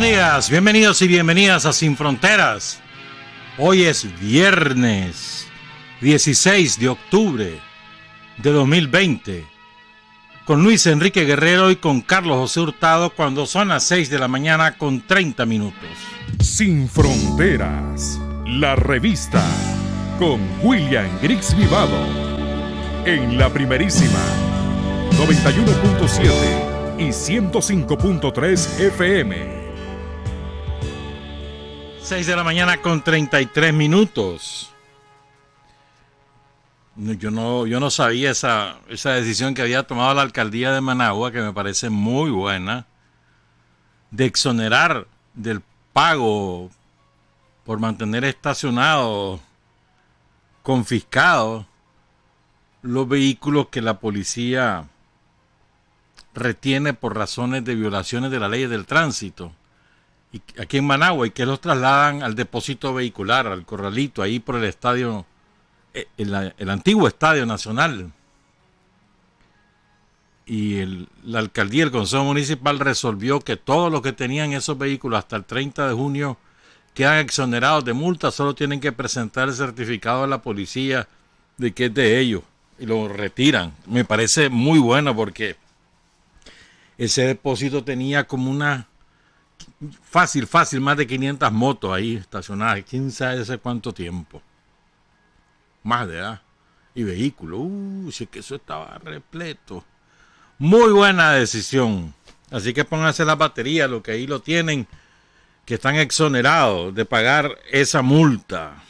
días, bienvenidos y bienvenidas a Sin Fronteras. Hoy es viernes 16 de octubre de 2020, con Luis Enrique Guerrero y con Carlos José Hurtado cuando son las 6 de la mañana con 30 minutos. Sin Fronteras, la revista con William Griggs Vivado en la primerísima 91.7 y 105.3 FM. 6 de la mañana con 33 minutos. Yo no sabía esa decisión que había tomado la alcaldía de Managua, que me parece muy buena, de exonerar del pago por mantener estacionados, confiscados, los vehículos que la policía retiene por razones de violaciones de la ley del tránsito. Y aquí en Managua, y que los trasladan al depósito vehicular, al corralito, ahí por el estadio, el antiguo Estadio Nacional. Y la alcaldía, el Consejo Municipal resolvió que todos los que tenían esos vehículos hasta el 30 de junio quedan exonerados de multa, solo tienen que presentar el certificado a la policía de que es de ellos y lo retiran. Me parece muy bueno porque ese depósito tenía como una fácil, más de 500 motos ahí estacionadas, quién sabe hace cuánto tiempo, más de edad, y vehículos, sí que eso estaba repleto. Muy buena decisión. Así que pónganse las baterías, lo que ahí lo tienen, que están exonerados de pagar esa multa.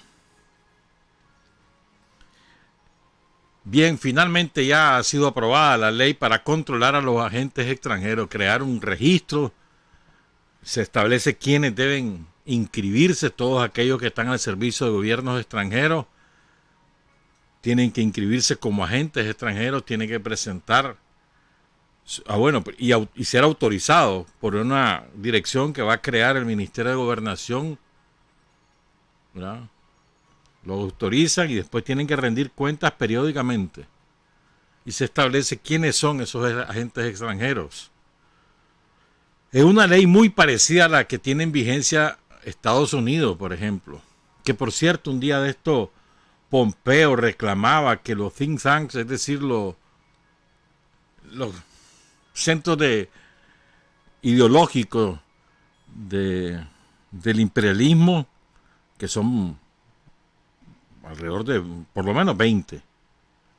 Bien, finalmente ya ha sido aprobada la ley para controlar a los agentes extranjeros, crear un registro. Se establece quiénes deben inscribirse, todos aquellos que están al servicio de gobiernos extranjeros. Tienen que inscribirse como agentes extranjeros, tienen que presentar y ser autorizados por una dirección que va a crear el Ministerio de Gobernación, ¿verdad? Lo autorizan y después tienen que rendir cuentas periódicamente. Y se establece quiénes son esos agentes extranjeros. Es una ley muy parecida a la que tiene en vigencia Estados Unidos, por ejemplo. Que por cierto, un día de esto, Pompeo reclamaba que los think tanks, es decir, los centros ideológicos del imperialismo, que son alrededor de por lo menos 20,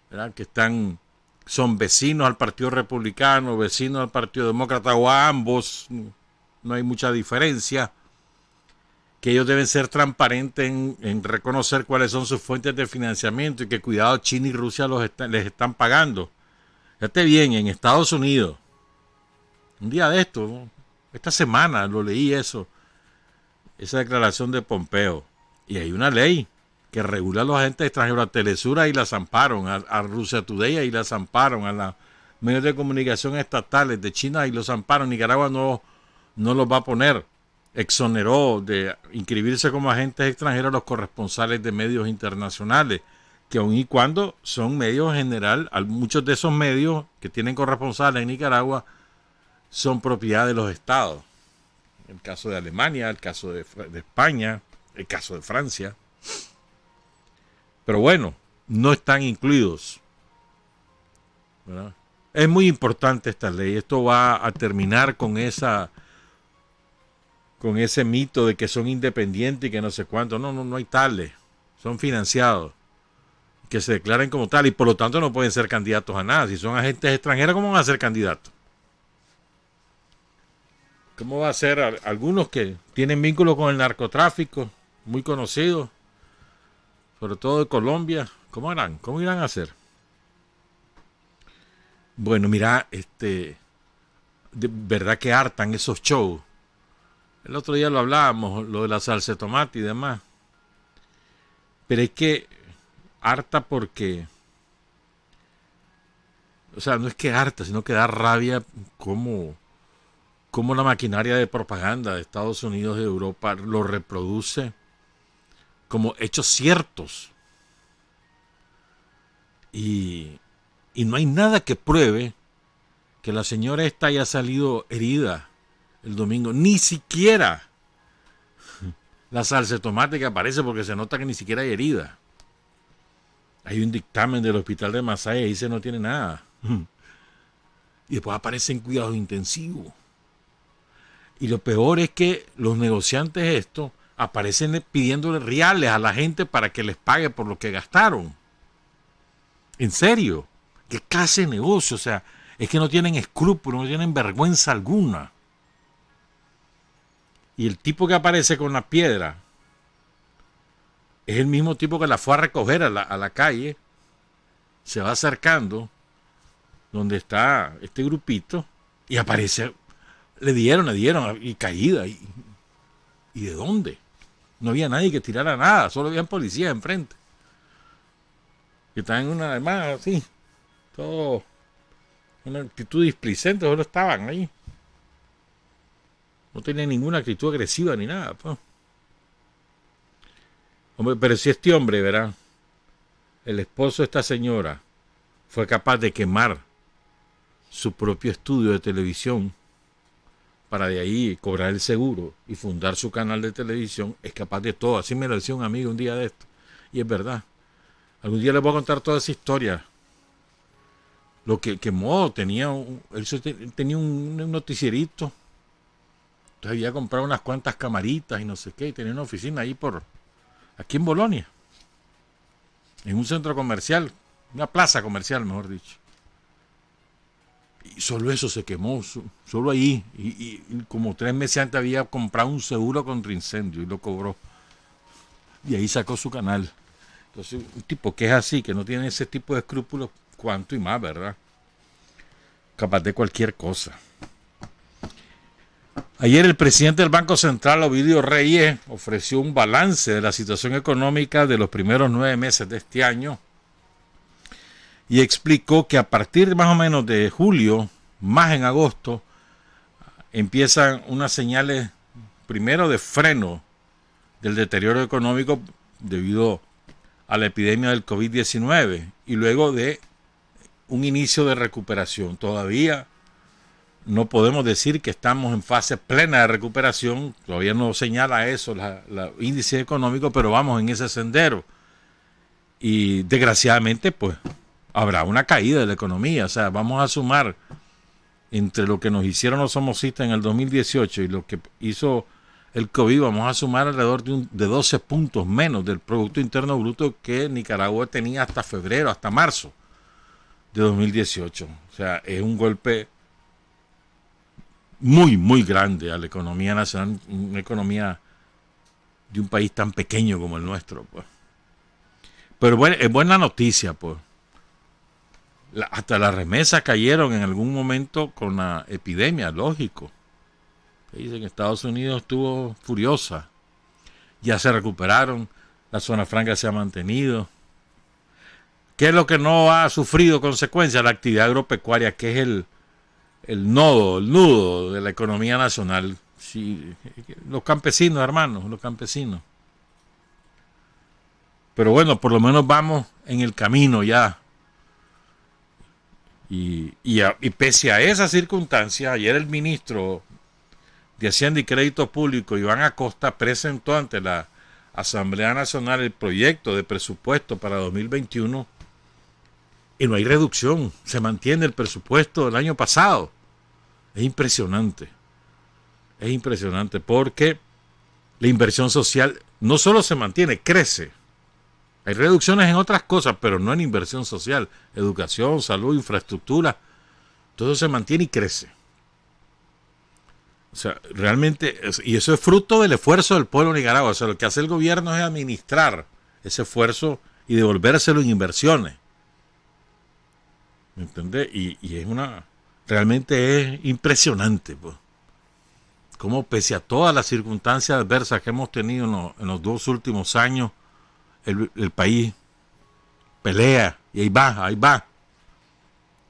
¿verdad? Que son vecinos al Partido Republicano, vecinos al Partido Demócrata o a ambos, no hay mucha diferencia, que ellos deben ser transparentes en reconocer cuáles son sus fuentes de financiamiento y que cuidado, China y Rusia les están pagando. Fíjate bien, en Estados Unidos, un día de esto, ¿no? Esta semana lo leí esa declaración de Pompeo, y hay una ley que regula a los agentes extranjeros, a Telesur y las amparon, a Russia Today y las amparon, a los medios de comunicación estatales de China y los amparon. Nicaragua no los va a poner. Exoneró de inscribirse como agentes extranjeros a los corresponsales de medios internacionales, que aun y cuando son medios en general, muchos de esos medios que tienen corresponsales en Nicaragua son propiedad de los estados. El caso de Alemania, el caso de España, el caso de Francia. Pero bueno, no están incluidos, ¿verdad? Es muy importante esta ley. Esto va a terminar con ese mito de que son independientes y que no sé cuánto. No hay tales. Son financiados, que se declaren como tal y por lo tanto no pueden ser candidatos a nada. Si son agentes extranjeros, ¿cómo van a ser candidatos? ¿Cómo va a ser algunos que tienen vínculos con el narcotráfico, muy conocidos, sobre todo de Colombia? ¿Cómo harán? ¿Cómo irán a hacer? Bueno, mira, de verdad que hartan esos shows. El otro día lo hablábamos, lo de la salsa de tomate y demás. Pero es que harta porque, o sea, no es que harta, sino que da rabia cómo la maquinaria de propaganda de Estados Unidos y de Europa lo reproduce como hechos ciertos. Y no hay nada que pruebe que la señora esta haya salido herida el domingo. Ni siquiera la salsa de tomate que aparece, porque se nota que ni siquiera hay herida. Hay un dictamen del hospital de Masaya y dice no tiene nada. Y después aparecen cuidados intensivos. Y lo peor es que los negociantes estos aparecen pidiéndole reales a la gente para que les pague por lo que gastaron. En serio, ¿qué clase de negocio? O sea, es que no tienen escrúpulos, no tienen vergüenza alguna. Y el tipo que aparece con la piedra es el mismo tipo que la fue a recoger a la calle. Se va acercando donde está este grupito y aparece, le dieron y caída. ¿Y de dónde? No había nadie que tirara nada, solo habían policías enfrente. Que estaban en una, además, así, todo, una actitud displicente, solo estaban ahí. No tenían ninguna actitud agresiva ni nada, pues. Hombre, pero si este hombre, ¿verdad? El esposo de esta señora fue capaz de quemar su propio estudio de televisión para de ahí cobrar el seguro y fundar su canal de televisión, es capaz de todo. Así me lo decía un amigo un día de esto. Y es verdad. Algún día les voy a contar toda esa historia. Lo que quemó, él tenía un noticierito. Entonces había comprado unas cuantas camaritas y no sé qué, y tenía una oficina ahí aquí en Bolonia. En un centro comercial, una plaza comercial, mejor dicho. Y solo eso se quemó, solo ahí. Y como 3 meses antes había comprado un seguro contra incendio y lo cobró. Y ahí sacó su canal. Entonces, un tipo que es así, que no tiene ese tipo de escrúpulos, cuánto y más, ¿verdad? Capaz de cualquier cosa. Ayer el presidente del Banco Central, Ovidio Reyes, ofreció un balance de la situación económica de los primeros 9 meses de este año y explicó que a partir más o menos de julio, más en agosto, empiezan unas señales primero de freno del deterioro económico debido a la epidemia del COVID-19 y luego de un inicio de recuperación. Todavía no podemos decir que estamos en fase plena de recuperación, todavía no señala eso el índice económico, pero vamos en ese sendero. Y desgraciadamente, pues, habrá una caída de la economía. O sea, vamos a sumar entre lo que nos hicieron los somocistas en el 2018 y lo que hizo el COVID, vamos a sumar alrededor de 12 puntos menos del Producto Interno Bruto que Nicaragua tenía hasta febrero, hasta marzo de 2018. O sea, es un golpe muy, muy grande a la economía nacional, una economía de un país tan pequeño como el nuestro, pues. Pero bueno, es buena noticia, pues. Hasta las remesas cayeron en algún momento con la epidemia, lógico. Dicen que Estados Unidos estuvo furiosa. Ya se recuperaron, la zona franca se ha mantenido. ¿Qué es lo que no ha sufrido consecuencias? La actividad agropecuaria, que es el nudo de la economía nacional. Sí, los campesinos, hermanos, los campesinos. Pero bueno, por lo menos vamos en el camino ya. Y pese a esa circunstancia, ayer el ministro de Hacienda y Crédito Público, Iván Acosta, presentó ante la Asamblea Nacional el proyecto de presupuesto para 2021 y no hay reducción, se mantiene el presupuesto del año pasado. Es impresionante porque la inversión social no solo se mantiene, crece. Hay reducciones en otras cosas, pero no en inversión social, educación, salud, infraestructura, todo se mantiene y crece. O sea, realmente, y eso es fruto del esfuerzo del pueblo de Nicaragua. O sea, lo que hace el gobierno es administrar ese esfuerzo y devolvérselo en inversiones. ¿Me entiendes? Y es realmente es impresionante, pues. Cómo pese a todas las circunstancias adversas que hemos tenido en los 2 últimos años, el país pelea y ahí va,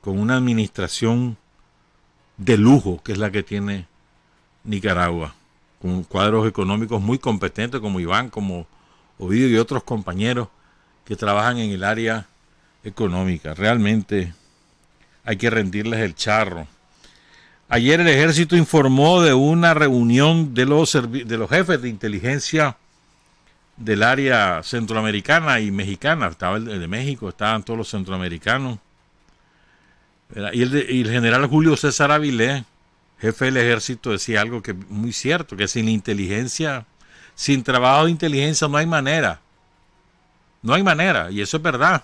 con una administración de lujo que es la que tiene Nicaragua, con cuadros económicos muy competentes como Iván, como Ovidio y otros compañeros que trabajan en el área económica. Realmente hay que rendirles el charro. Ayer el ejército informó de una reunión de los jefes de inteligencia del área centroamericana y mexicana. Estaba el de México, estaban todos los centroamericanos. Y el general Julio César Avilés, jefe del ejército, decía algo que es muy cierto, que sin inteligencia, sin trabajo de inteligencia no hay manera. No hay manera, y eso es verdad,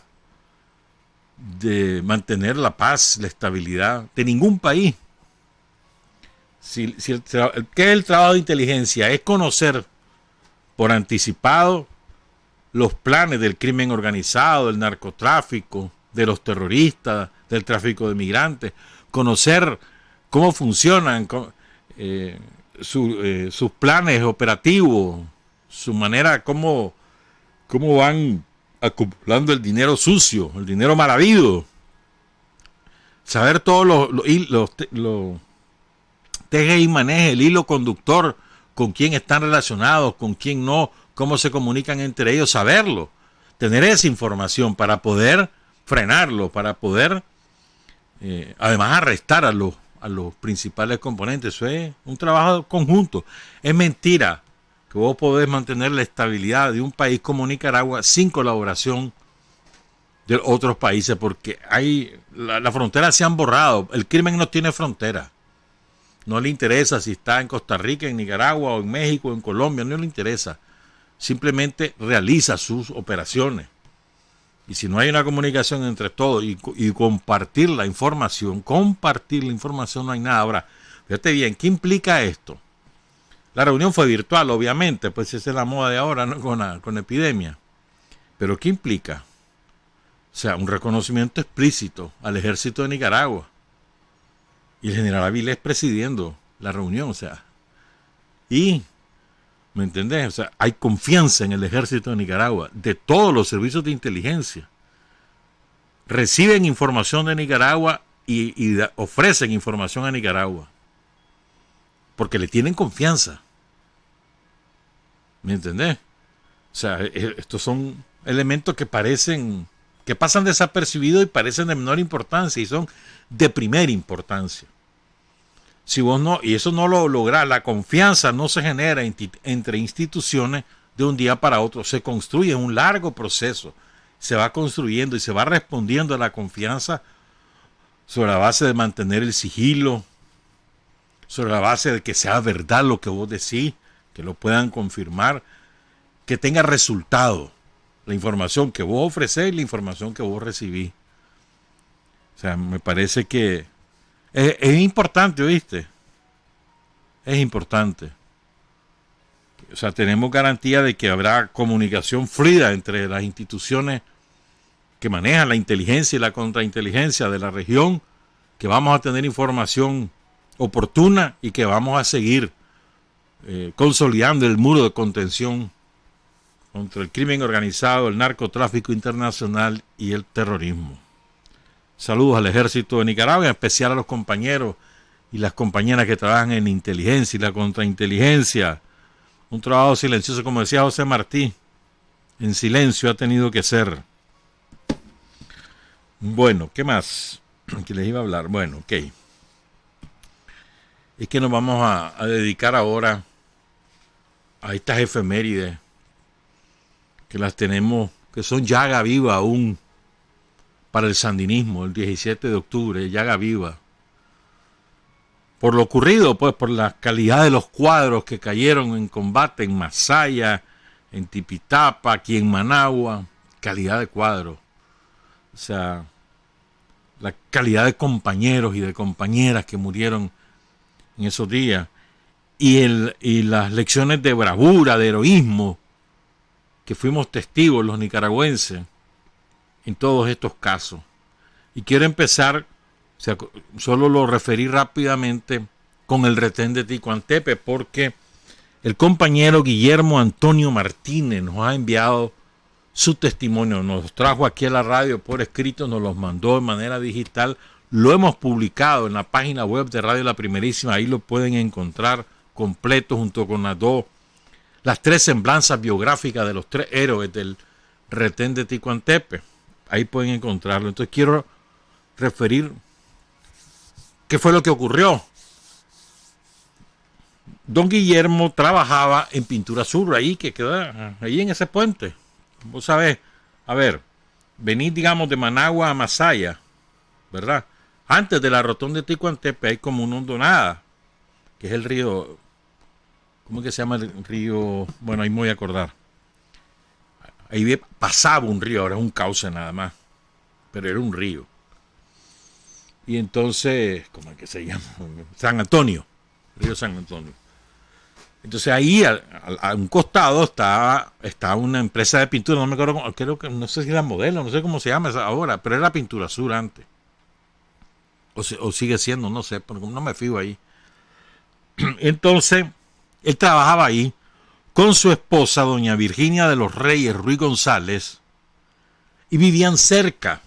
de mantener la paz, la estabilidad de ningún país. ¿Qué es el trabajo de inteligencia? Es conocer por anticipado los planes del crimen organizado, del narcotráfico, de los terroristas, del tráfico de migrantes, conocer cómo funcionan sus planes operativos, su manera, cómo van acumulando el dinero sucio, el dinero mal habido, saber todos los teje y maneje, el hilo conductor, con quién están relacionados, con quién no, cómo se comunican entre ellos, saberlo, tener esa información para poder frenarlo, para poder además arrestar a los principales componentes. Eso es un trabajo conjunto. Es mentira que vos podés mantener la estabilidad de un país como Nicaragua sin colaboración de otros países, porque las fronteras se han borrado. El crimen no tiene frontera. No le interesa si está en Costa Rica, en Nicaragua, o en México, o en Colombia, no le interesa. Simplemente realiza sus operaciones. Y si no hay una comunicación entre todos y compartir la información, no hay nada. Ahora, fíjate bien, ¿qué implica esto? La reunión fue virtual, obviamente, pues esa es la moda de ahora, ¿no? con la epidemia. Pero ¿qué implica? O sea, un reconocimiento explícito al ejército de Nicaragua. Y el general Avilés presidiendo la reunión, o sea. Y, ¿me entendés? O sea, hay confianza en el ejército de Nicaragua, de todos los servicios de inteligencia. Reciben información de Nicaragua y ofrecen información a Nicaragua. Porque le tienen confianza. ¿Me entendés? O sea, estos son elementos que pasan desapercibidos y parecen de menor importancia y son de primera importancia. Si vos no, y eso no lo lográs, la confianza no se genera entre instituciones de un día para otro, se construye en un largo proceso, se va construyendo y se va respondiendo a la confianza sobre la base de mantener el sigilo, sobre la base de que sea verdad lo que vos decís, que lo puedan confirmar, que tenga resultado la información que vos ofrecés y la información que vos recibís. O sea, me parece que es importante, ¿oíste? Es importante. O sea, tenemos garantía de que habrá comunicación fluida entre las instituciones que manejan la inteligencia y la contrainteligencia de la región, que vamos a tener información oportuna y que vamos a seguir consolidando el muro de contención contra el crimen organizado, el narcotráfico internacional y el terrorismo. Saludos al ejército de Nicaragua, en especial a los compañeros y las compañeras que trabajan en inteligencia y la contrainteligencia. Un trabajo silencioso, como decía José Martí, en silencio ha tenido que ser. Bueno, ¿qué más? ¿Qué les iba a hablar? Bueno, ok. Es que nos vamos a dedicar ahora a estas efemérides que las tenemos, que son llaga viva aún para el sandinismo, el 17 de octubre, llaga viva. Por lo ocurrido, pues, por la calidad de los cuadros que cayeron en combate en Masaya, en Tipitapa, aquí en Managua, calidad de cuadros. O sea, la calidad de compañeros y de compañeras que murieron en esos días. Y las lecciones de bravura, de heroísmo, que fuimos testigos los nicaragüenses en todos estos casos. Y quiero empezar, o sea, solo lo referí rápidamente con el retén de Ticuantepe, porque el compañero Guillermo Antonio Martínez nos ha enviado su testimonio, nos trajo aquí a la radio por escrito, nos los mandó de manera digital, lo hemos publicado en la página web de Radio La Primerísima, ahí lo pueden encontrar completo junto con las tres semblanzas biográficas de los tres héroes del retén de Ticuantepe. Ahí pueden encontrarlo. Entonces quiero referir qué fue lo que ocurrió don Guillermo trabajaba en Pintura Sur, ahí que queda, ahí en ese puente. Vos sabés, a ver, venís, digamos, de Managua a Masaya, ¿verdad? Antes de la rotonda de Ticuantepe hay como una hondonada, que es el río, ¿cómo que se llama el río? Bueno, ahí me voy a acordar. Ahí pasaba un río, ahora es un cauce nada más, pero era un río. Y entonces, ¿cómo es que se llama? San Antonio, río San Antonio. Entonces ahí a un costado está una empresa de pintura, no me acuerdo, creo que no sé si era Modelo, no sé cómo se llama ahora, pero era Pintura Sur antes. O sigue siendo, no sé, porque no me fijo ahí. Entonces, él trabajaba ahí con su esposa, doña Virginia de los Reyes Ruiz González, y vivían cerca,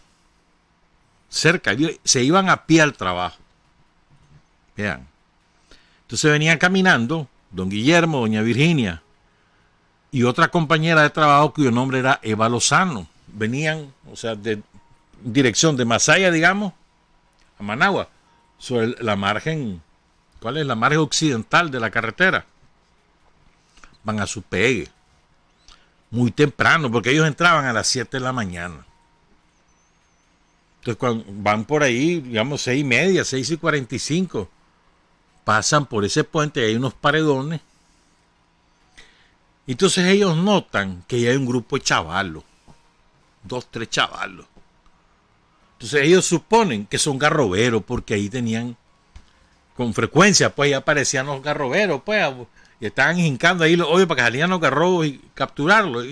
se iban a pie al trabajo. Vean. Entonces venían caminando don Guillermo, doña Virginia y otra compañera de trabajo cuyo nombre era Eva Lozano. Venían, o sea, de dirección de Masaya, digamos, a Managua, sobre la margen, ¿cuál es la margen occidental de la carretera? Van a su pegue, muy temprano, porque ellos entraban a las 7 de la mañana. Entonces, cuando van por ahí, digamos, 6:30, 6:45, pasan por ese puente y hay unos paredones. Entonces ellos notan que hay un grupo de chavalos, 2, 3 chavalos. Entonces ellos suponen que son garroberos, porque ahí tenían, con frecuencia, pues ya aparecían los garroberos, pues, y estaban hincando ahí, oye, para que salían los garrobos y capturarlos.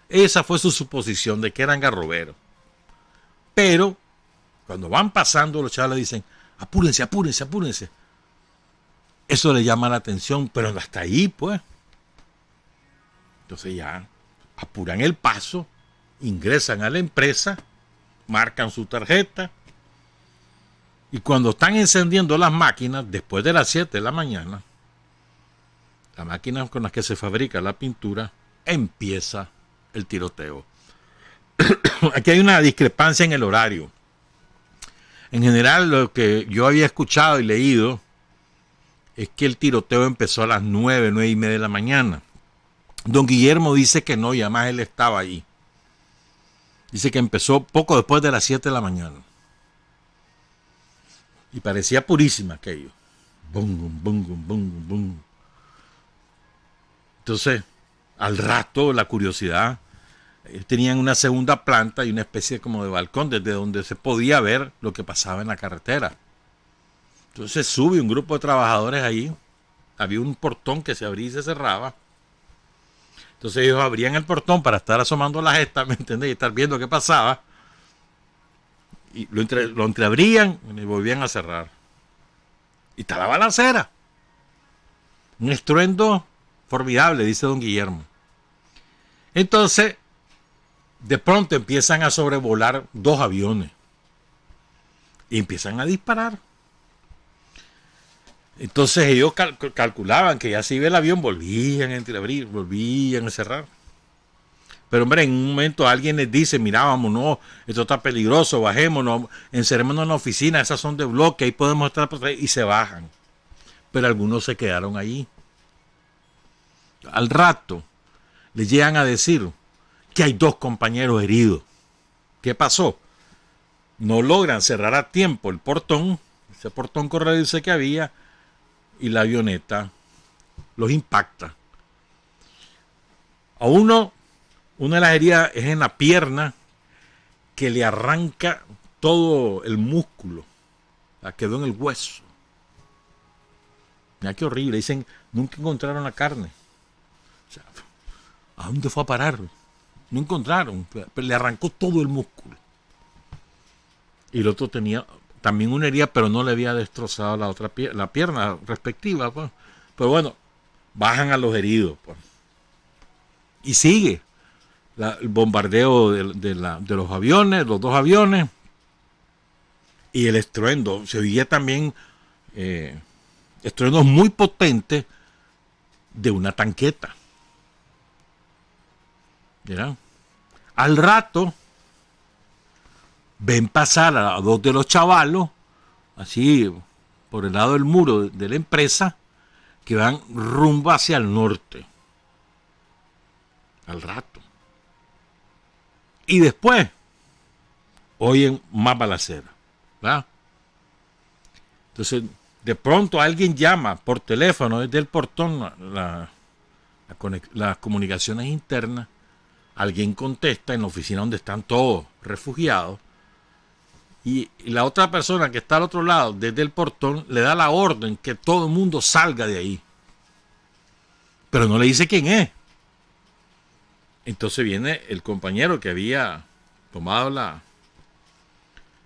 Esa fue su suposición de que eran garroberos. Pero, cuando van pasando, los chavales dicen, apúrense, apúrense, apúrense. Eso le llama la atención, pero hasta ahí, pues. Entonces ya apuran el paso, ingresan a la empresa, marcan su tarjeta, y cuando están encendiendo las máquinas, después de las 7 de la mañana, la máquina con la que se fabrica la pintura, empieza el tiroteo. Aquí hay una discrepancia en el horario. En general, lo que yo había escuchado y leído es que el tiroteo empezó a las 9, 9:30 de la mañana. Don Guillermo dice que no, y además él estaba ahí. Dice que empezó poco después de las 7 de la mañana. Y parecía purísima aquello. Bum, bum, bum, bum, bum. Entonces, al rato, la curiosidad, tenían una segunda planta y una especie como de balcón desde donde se podía ver lo que pasaba en la carretera. Entonces sube un grupo de trabajadores ahí. Había un portón que se abría y se cerraba. Entonces ellos abrían el portón para estar asomando la jeta, ¿me entendés? Y estar viendo qué pasaba. Y lo entreabrían y volvían a cerrar. Y está la balacera. Un estruendo formidable, dice don Guillermo. Entonces, de pronto empiezan a sobrevolar 2 aviones. Y empiezan a disparar. Entonces ellos calculaban que ya si iba el avión, volvían a entreabrir, volvían a cerrar. Pero hombre, en un momento alguien les dice, mira, vámonos, esto está peligroso, bajémonos, encerrémonos en la oficina, esas son de bloque, ahí podemos estar, y se bajan. Pero algunos se quedaron ahí. Al rato les llegan a decir que hay 2 compañeros heridos. ¿Qué pasó? No logran cerrar a tiempo el portón, ese portón corredizo que había, y la avioneta los impacta. A una de las heridas es en la pierna, que le arranca todo el músculo, la quedó en el hueso. Mira qué horrible, dicen, nunca encontraron la carne. O sea, ¿a dónde fue a parar? No encontraron, pero le arrancó todo el músculo. Y el otro tenía también una herida, pero no le había destrozado la pierna respectiva, pues. Pero bueno, bajan a los heridos, pues. Y sigue el bombardeo de los aviones, los 2 aviones, y el estruendo. Se oía también estruendos muy potentes de una tanqueta. ¿Verdad? Al rato ven pasar a 2 de los chavalos, así por el lado del muro de la empresa, que van rumbo hacia el norte. Al rato. Y después oyen más balacera, ¿verdad? Entonces, de pronto alguien llama por teléfono desde el portón, las comunicaciones internas. Alguien contesta en la oficina donde están todos refugiados. Y la otra persona que está al otro lado, desde el portón, le da la orden que todo el mundo salga de ahí. Pero no le dice quién es. Entonces viene el compañero que había tomado la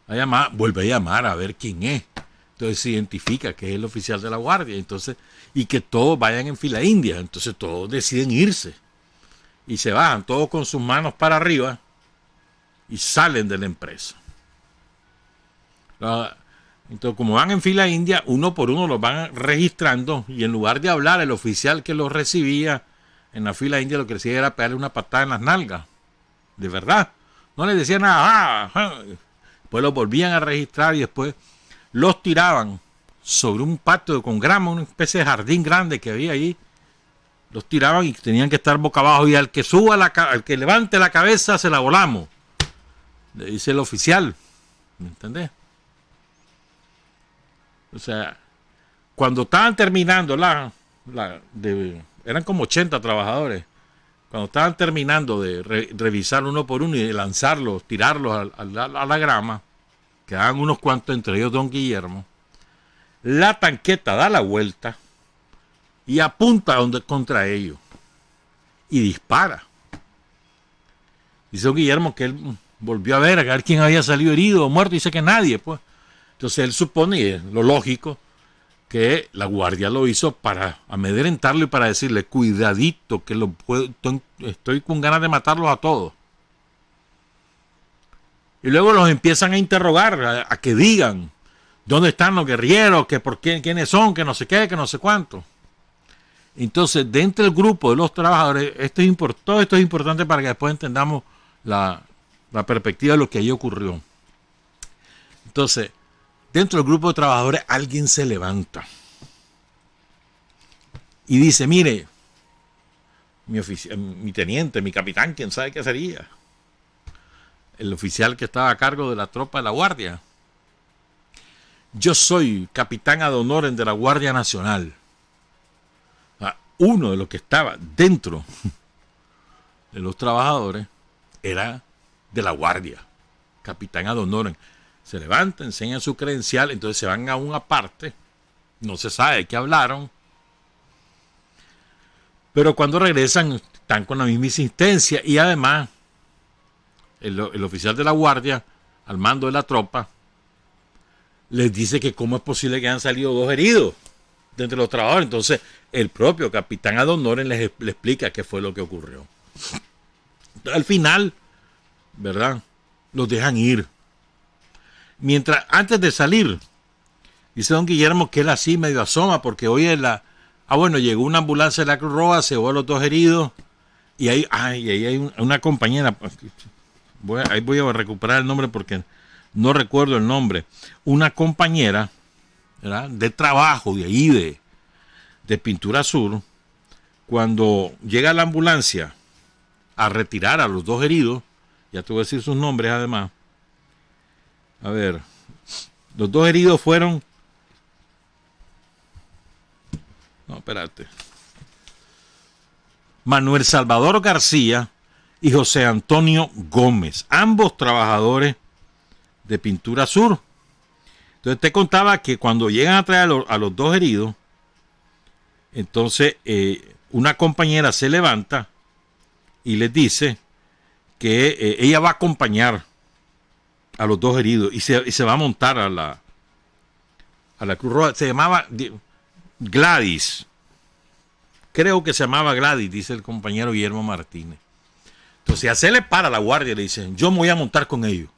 llamada, vuelve a llamar a ver quién es. Entonces se identifica que es el oficial de la guardia. Entonces, y que todos vayan en fila india. Entonces todos deciden irse. Y se bajan todos con sus manos para arriba y salen de la empresa. Entonces, como van en fila india, uno por uno los van registrando, y en lugar de hablar, el oficial que los recibía en la fila india lo que hacía era pegarle una patada en las nalgas. De verdad. No les decía nada. Después los volvían a registrar y después los tiraban sobre un patio con grama, una especie de jardín grande que había ahí. Los tiraban y tenían que estar boca abajo, y al que al que levante la cabeza se la volamos, le dice el oficial. ¿Me entendés? O sea, cuando estaban terminando eran como 80 trabajadores. Cuando estaban terminando de revisar uno por uno y de lanzarlos, tirarlos a la grama, quedaban unos cuantos, entre ellos don Guillermo. La tanqueta da la vuelta y apunta contra ellos y dispara. Dice don Guillermo que él volvió a ver quién había salido herido o muerto, y dice que nadie, pues. Entonces él supone, y es lo lógico, que la guardia lo hizo para amedrentarlo y para decirle, cuidadito, que estoy con ganas de matarlos a todos. Y luego los empiezan a interrogar, a que digan dónde están los guerrilleros, que por quiénes son, que no sé qué, que no sé cuánto. Entonces, dentro del grupo de los trabajadores, todo esto es importante para que después entendamos la perspectiva de lo que ahí ocurrió. Entonces, dentro del grupo de trabajadores, alguien se levanta y dice, mire, mi teniente, mi capitán, quién sabe qué sería, el oficial que estaba a cargo de la tropa de la guardia, yo soy capitán ad honorem de la Guardia Nacional. Uno de los que estaba dentro de los trabajadores era de la guardia, capitán ad honorem. Se levanta, enseña su credencial, entonces se van a una parte, no se sabe de qué hablaron, pero cuando regresan están con la misma insistencia, y además el oficial de la guardia, al mando de la tropa, les dice que cómo es posible que hayan salido 2 heridos de entre los trabajadores. Entonces el propio capitán ad honorem les explica qué fue lo que ocurrió. Al final, ¿verdad?, los dejan ir. Mientras, antes de salir, dice don Guillermo que él así medio asoma, porque oye llegó una ambulancia de la Cruz Roja, se llevó a los 2 heridos, y ahí hay una compañera, ahí voy a recuperar el nombre porque no recuerdo el nombre, una compañera, ¿verdad?, de trabajo de ahí, de Pintura Sur, cuando llega la ambulancia a retirar a los 2 heridos, ya te voy a decir sus nombres además. A ver, los 2 heridos fueron... No, espérate. Manuel Salvador García y José Antonio Gómez, ambos trabajadores de Pintura Sur. Entonces te contaba que cuando llegan a traer a los 2 heridos, entonces una compañera se levanta y les dice que ella va a acompañar a los 2 heridos y se va a montar a la Cruz Roja. Se llamaba Gladys, creo que se llamaba Gladys, dice el compañero Guillermo Martínez. Entonces a se le para la guardia y le dicen, yo me voy a montar con ellos.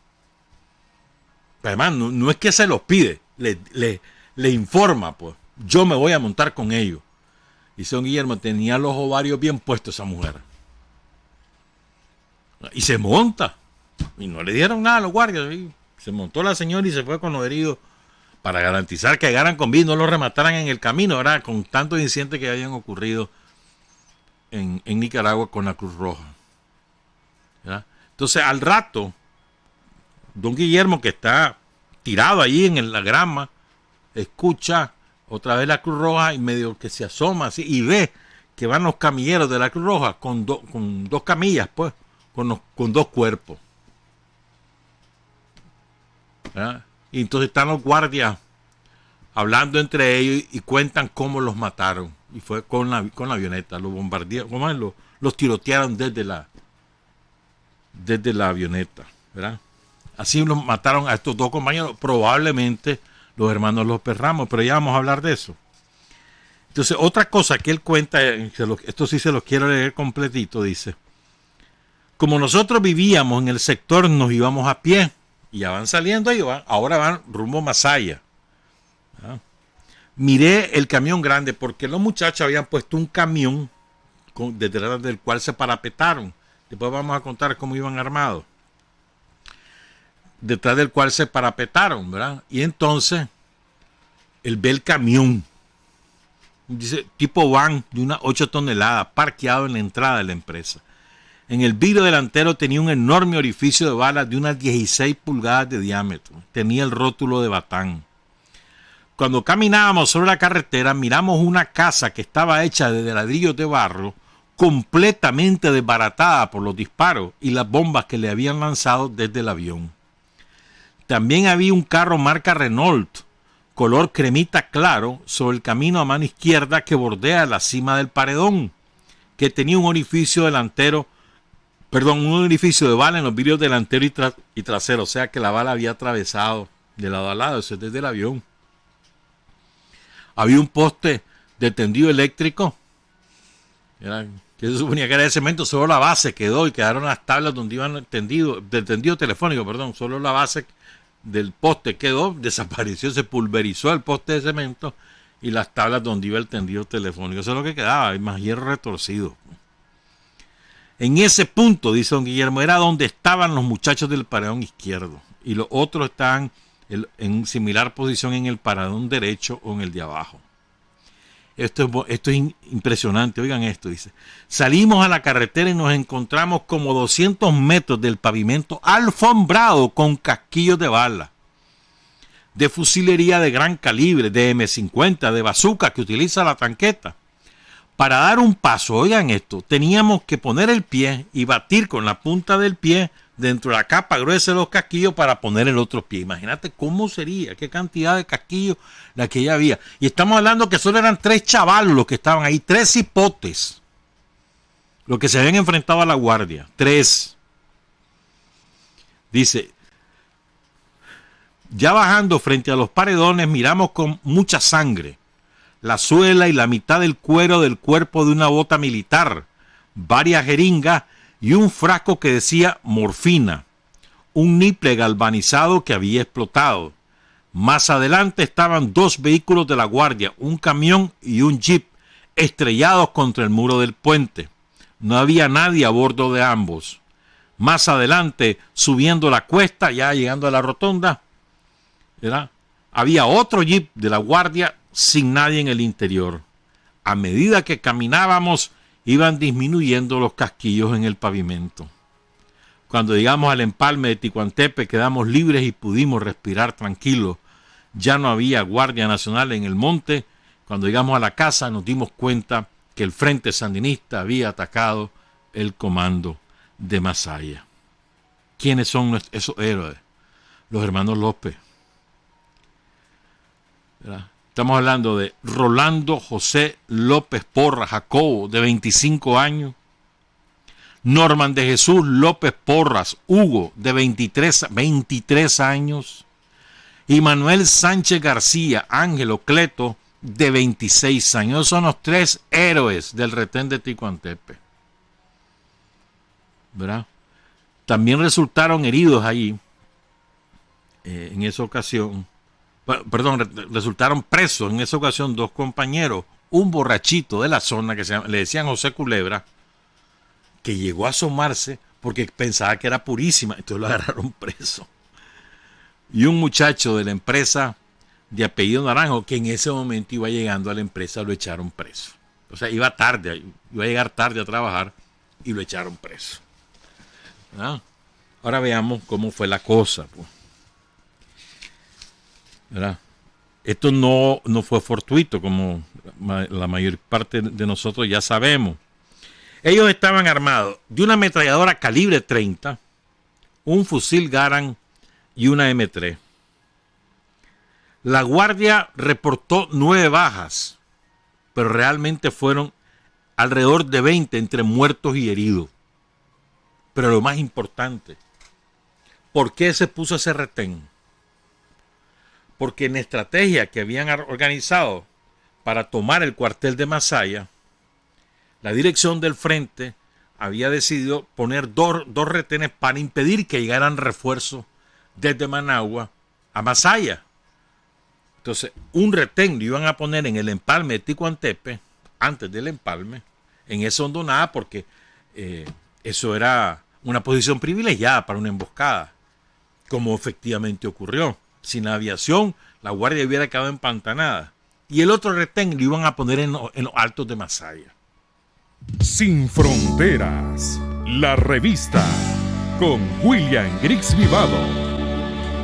Pero además no es que se los pide, le informa, pues, yo me voy a montar con ellos. Y don Guillermo tenía los ovarios bien puestos esa mujer. Y se monta. Y no le dieron nada a los guardias. Se montó la señora y se fue con los heridos para garantizar que llegaran con vida y no los remataran en el camino, ¿verdad? Con tantos incidentes que habían ocurrido en Nicaragua con la Cruz Roja, ¿verdad? Entonces, al rato, don Guillermo, que está tirado allí en la grama, escucha otra vez la Cruz Roja y medio que se asoma así y ve que van los camilleros de la Cruz Roja con dos camillas, pues, con dos cuerpos, ¿verdad? Y entonces están los guardias hablando entre ellos y cuentan cómo los mataron. Y fue con la avioneta, los bombardearon, los tirotearon desde la avioneta, ¿verdad? Así los mataron a estos dos compañeros, probablemente los hermanos López Ramos, pero ya vamos a hablar de eso. Entonces, otra cosa que él cuenta, esto sí se los quiero leer completito, dice: como nosotros vivíamos en el sector, nos íbamos a pie, y ya van saliendo ellos, ahora van rumbo a Masaya. ¿Ah? Miré el camión grande, porque los muchachos habían puesto un camión detrás del cual se parapetaron. Después vamos a contar cómo iban armados. Detrás del cual se parapetaron, ¿verdad? Y entonces, él ve el camión, dice, tipo van de unas 8 toneladas, parqueado en la entrada de la empresa. En el vidrio delantero tenía un enorme orificio de balas de unas 16 pulgadas de diámetro. Tenía el rótulo de Batán. Cuando caminábamos sobre la carretera, miramos una casa que estaba hecha de ladrillos de barro, completamente desbaratada por los disparos y las bombas que le habían lanzado desde el avión. También había un carro marca Renault, color cremita claro, sobre el camino a mano izquierda que bordea la cima del paredón, que tenía un orificio delantero, un orificio de bala en los vidrios delantero y trasero, o sea que la bala había atravesado de lado a lado, eso es desde el avión. Había un poste de tendido eléctrico, que se suponía que era de cemento, solo la base quedó y quedaron las tablas donde iban del tendido telefónico, solo la base del poste quedó, desapareció, se pulverizó el poste de cemento y las tablas donde iba el tendido telefónico, eso es lo que quedaba, hay más hierro retorcido. En ese punto, dice don Guillermo, era donde estaban los muchachos del paredón izquierdo y los otros estaban en similar posición en el paredón derecho o en el de abajo. Esto es impresionante, oigan esto, dice. Salimos a la carretera y nos encontramos como 200 metros del pavimento alfombrado con casquillos de bala, de fusilería de gran calibre, de M50, de bazooka que utiliza la tanqueta. Para dar un paso, oigan esto, teníamos que poner el pie y batir con la punta del pie dentro de la capa gruesa de los casquillos para poner el otro pie. Imagínate cómo sería, qué cantidad de casquillos la que ya había. Y estamos hablando que solo eran 3 chavalos los que estaban ahí, 3 cipotes, los que se habían enfrentado a la guardia, 3. Dice, ya bajando frente a los paredones miramos con mucha sangre, la suela y la mitad del cuero del cuerpo de una bota militar, varias jeringas y un frasco que decía morfina, un niple galvanizado que había explotado. Más adelante estaban 2 vehículos de la guardia, un camión y un jeep, estrellados contra el muro del puente. No había nadie a bordo de ambos. Más adelante, subiendo la cuesta, ya llegando a la rotonda, ¿verdad?, había otro jeep de la guardia sin nadie en el interior. A medida que caminábamos, iban disminuyendo los casquillos en el pavimento. Cuando llegamos al empalme de Ticuantepe, quedamos libres y pudimos respirar tranquilos. Ya no había Guardia Nacional en el monte. Cuando llegamos a la casa, nos dimos cuenta que el Frente Sandinista había atacado el comando de Masaya. ¿Quiénes son esos héroes? Los hermanos López, ¿verdad? Estamos hablando de Rolando José López Porras Jacobo, de 25 años. Norman de Jesús López Porras Hugo, de 23 años. Y Manuel Sánchez García Ángelo Cleto, de 26 años. Esos son los 3 héroes del retén de Ticuantepe, ¿verdad? También resultaron heridos allí, en esa ocasión. Resultaron presos en esa ocasión 2 compañeros, un borrachito de la zona que le decían José Culebra, que llegó a asomarse porque pensaba que era purísima, entonces lo agarraron preso. Y un muchacho de la empresa de apellido Naranjo, que en ese momento iba llegando a la empresa, lo echaron preso. O sea, iba a llegar tarde a trabajar y lo echaron preso. ¿Ah? Ahora veamos cómo fue la cosa. Pues. ¿Verdad? Esto no fue fortuito, como la mayor parte de nosotros ya sabemos. Ellos estaban armados de una ametralladora calibre 30, un fusil Garand y una M3. La guardia reportó 9 bajas, pero realmente fueron alrededor de 20 entre muertos y heridos. Pero lo más importante, ¿por qué se puso ese retén? Porque en la estrategia que habían organizado para tomar el cuartel de Masaya, la dirección del frente había decidido poner dos retenes para impedir que llegaran refuerzos desde Managua a Masaya. Entonces, un retén lo iban a poner en el empalme de Ticuantepe, antes del empalme, en esa hondonada, porque eso era una posición privilegiada para una emboscada, como efectivamente ocurrió. Sin aviación, la guardia hubiera quedado empantanada. Y el otro retén lo iban a poner en los altos de Masaya. Sin Fronteras, la revista, con William Griggs Vivado,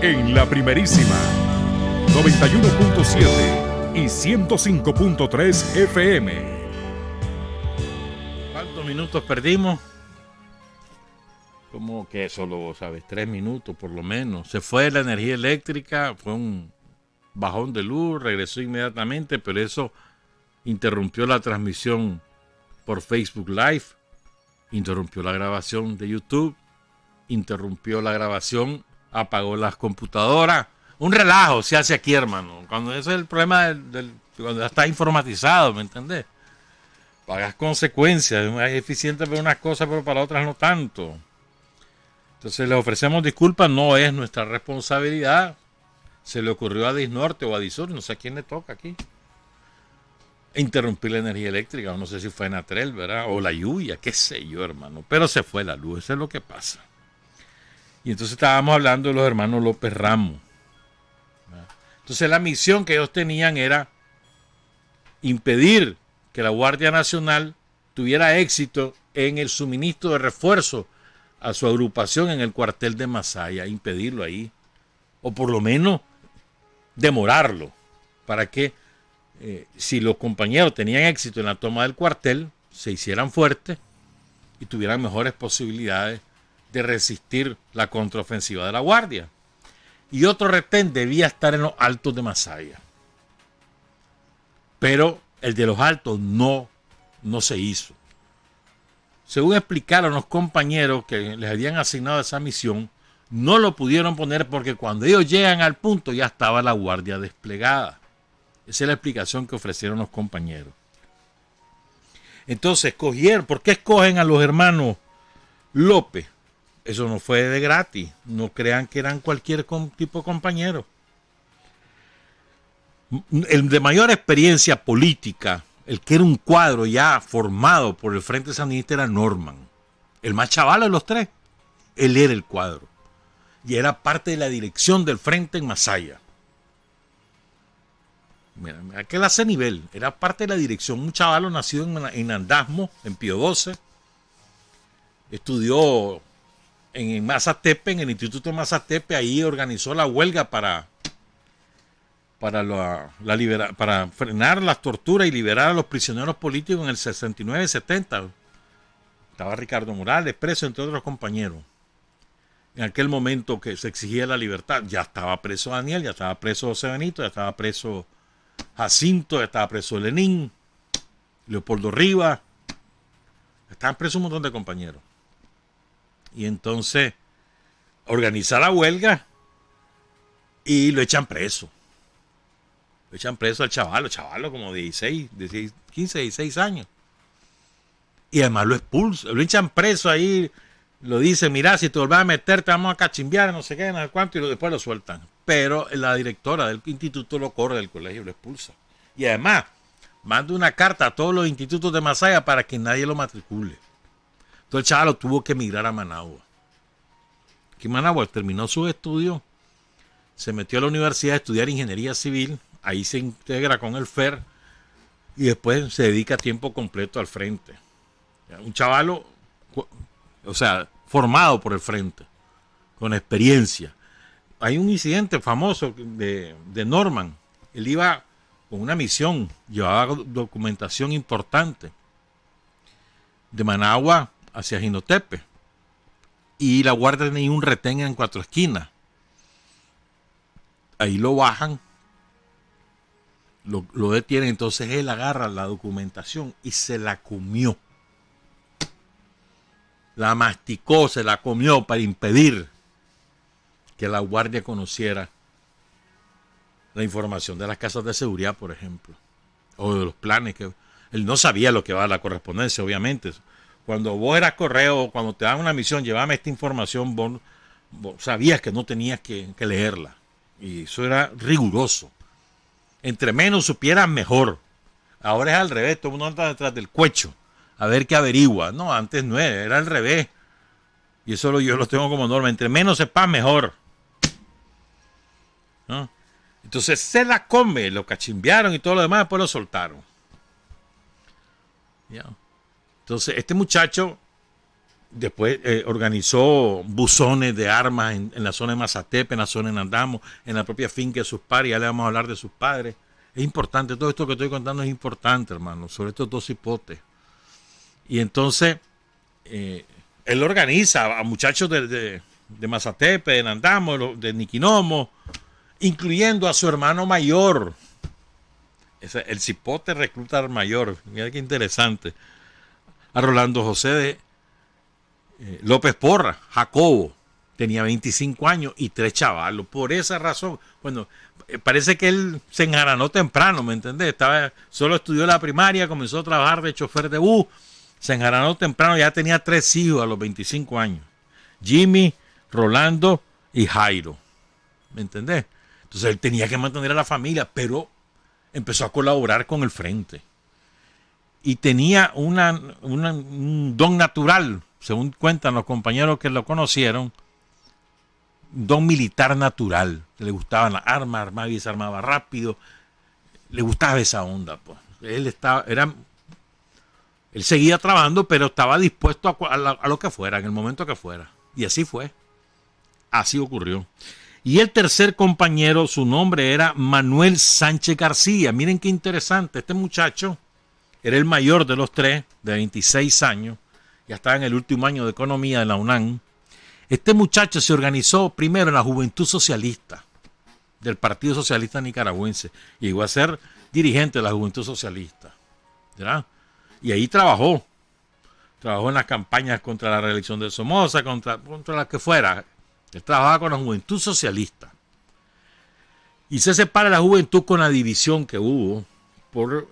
en la primerísima 91.7 y 105.3 FM. ¿Cuántos minutos perdimos? Como que solo, ¿sabes? 3 minutos por lo menos. Se fue la energía eléctrica, fue un bajón de luz, regresó inmediatamente, pero eso interrumpió la transmisión por Facebook Live, interrumpió la grabación de YouTube, interrumpió la grabación, apagó las computadoras. Un relajo se hace aquí, hermano. Cuando ese es el problema cuando ya está informatizado, ¿me entendés? Pagas consecuencias, es eficiente para unas cosas, pero para otras no tanto. Entonces le ofrecemos disculpas, no es nuestra responsabilidad. Se le ocurrió a Disnorte o a Disur, no sé a quién le toca aquí, interrumpir la energía eléctrica, o no sé si fue Enatrel, ¿verdad? O la lluvia, qué sé yo, hermano. Pero se fue la luz, eso es lo que pasa. Y entonces estábamos hablando de los hermanos López Ramos. ¿Verdad? Entonces la misión que ellos tenían era impedir que la Guardia Nacional tuviera éxito en el suministro de refuerzo a su agrupación en el cuartel de Masaya, impedirlo ahí, o por lo menos demorarlo, para que si los compañeros tenían éxito en la toma del cuartel, se hicieran fuertes y tuvieran mejores posibilidades de resistir la contraofensiva de la Guardia. Y otro retén debía estar en los altos de Masaya, pero el de los altos no se hizo. Según explicaron los compañeros que les habían asignado esa misión, no lo pudieron poner porque cuando ellos llegan al punto ya estaba la guardia desplegada. Esa es la explicación que ofrecieron los compañeros. Entonces, ¿por qué escogen a los hermanos López? Eso no fue de gratis. No crean que eran cualquier tipo de compañero. El de mayor experiencia política, el que era un cuadro ya formado por el Frente Sandinista, era Norman. El más chaval de los tres. Él era el cuadro. Y era parte de la dirección del frente en Masaya. Mira, aquel hace nivel. Era parte de la dirección. Un chavalo nacido en Andasmo, en Pío XII. Estudió en Mazatepe, en el Instituto de Mazatepe. Ahí organizó la huelga para frenar las torturas y liberar a los prisioneros políticos en el 69-70. Estaba Ricardo Morales preso, entre otros compañeros. En aquel momento que se exigía la libertad, ya estaba preso Daniel, ya estaba preso José Benito, ya estaba preso Jacinto, ya estaba preso Lenín, Leopoldo Rivas, estaban presos un montón de compañeros. Y entonces organiza la huelga y lo echan preso. Lo echan preso al chavalo como 15, 16 años. Y además lo expulsan, lo echan preso ahí. Lo dicen, mira, si te vuelves a meter, te vamos a cachimbiar, no sé qué, no sé cuánto, y después lo sueltan. Pero la directora del instituto lo corre del colegio y lo expulsa. Y además, manda una carta a todos los institutos de Masaya para que nadie lo matricule. Entonces el chaval tuvo que emigrar a Managua. Aquí en Managua terminó sus estudios, se metió a la universidad a estudiar ingeniería civil, ahí se integra con el FER y después se dedica a tiempo completo al frente. Un chavalo, o sea, formado por el frente, con experiencia. Hay un incidente famoso de Norman. Él iba con una misión, llevaba documentación importante de Managua hacia Jinotepe. Y la guardia tenía un retén en Cuatro Esquinas. Ahí lo bajan, lo detienen, entonces él agarra la documentación y se la comió. La masticó, se la comió para impedir que la guardia conociera la información de las casas de seguridad, por ejemplo, o de los planes que él no sabía lo que va a la correspondencia, obviamente. Cuando vos eras correo, cuando te daban una misión, llévame esta información, vos sabías que no tenías que leerla. Y eso era riguroso. Entre menos supieras, mejor. Ahora es al revés, todo el mundo anda detrás del cuecho a ver qué averigua. No, antes no era al revés. Y eso yo lo tengo como norma. Entre menos sepas, mejor. ¿No? Entonces se la come, lo cachimbearon y todo lo demás, después lo soltaron. ¿Ya? Entonces este muchacho después organizó buzones de armas en la zona de Mazatepe, en la zona de Nandamo, en la propia finca de sus padres. Ya le vamos a hablar de sus padres. Es importante, todo esto que estoy contando es importante, hermano, sobre estos dos hipotes. Y entonces él organiza a muchachos de Mazatepe, de Nandamo, de Niquinomo, incluyendo a su hermano mayor. El cipote recluta al mayor. Mira qué interesante. A Rolando José de López Porra, Jacobo, tenía 25 años y 3 chavalos. Por esa razón, bueno, parece que él se enjaranó temprano, ¿me entendés? Solo estudió la primaria, comenzó a trabajar de chofer de bus, se enjaranó temprano, ya tenía 3 hijos a los 25 años. Jimmy, Rolando y Jairo, ¿me entendés? Entonces él tenía que mantener a la familia, pero empezó a colaborar con el frente. Y tenía un don natural, según cuentan los compañeros que lo conocieron, un don militar natural. Le gustaban las armas, armaba y desarmaba rápido. Le gustaba esa onda, pues. Él seguía trabajando, pero estaba dispuesto a lo que fuera, en el momento que fuera. Y así fue. Así ocurrió. Y el tercer compañero, su nombre era Manuel Sánchez García. Miren qué interesante. Este muchacho era el mayor de los 3, de 26 años. Ya estaba en el último año de economía de la UNAM. Este muchacho se organizó primero en la Juventud Socialista del Partido Socialista Nicaragüense. Y llegó a ser dirigente de la Juventud Socialista. ¿Verdad? Y ahí trabajó. Trabajó en las campañas contra la reelección de Somoza, contra la que fuera. Él trabajaba con la Juventud Socialista. Y se separa la juventud con la división que hubo por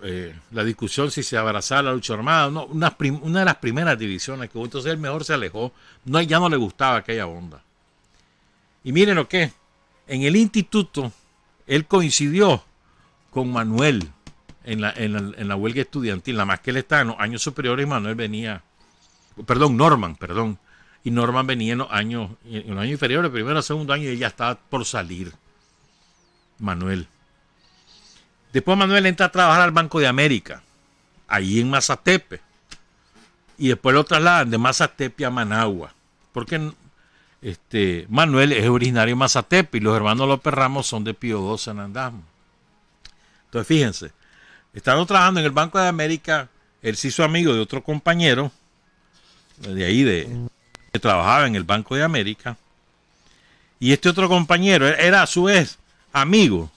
la discusión si se abrazaba la lucha armada. No, una de las primeras divisiones que hubo. Entonces él mejor se alejó. Ya no le gustaba aquella onda. Y miren lo que en el instituto él coincidió con Manuel en la huelga estudiantil. Nada más que él estaba en los años superiores y Manuel venía... Norman y Norman venía en los años inferiores, primero o segundo año, y ya estaba por salir Manuel. Después Manuel entra a trabajar al Banco de América, ahí en Mazatepe, y después lo trasladan de Mazatepe a Managua, porque Manuel es originario de Mazatepe y los hermanos López Ramos son de Pío XII en Andamo. Entonces fíjense, estando trabajando en el Banco de América, él se hizo amigo de otro compañero de ahí que trabajaba en el Banco de América, y este otro compañero era a su vez amigo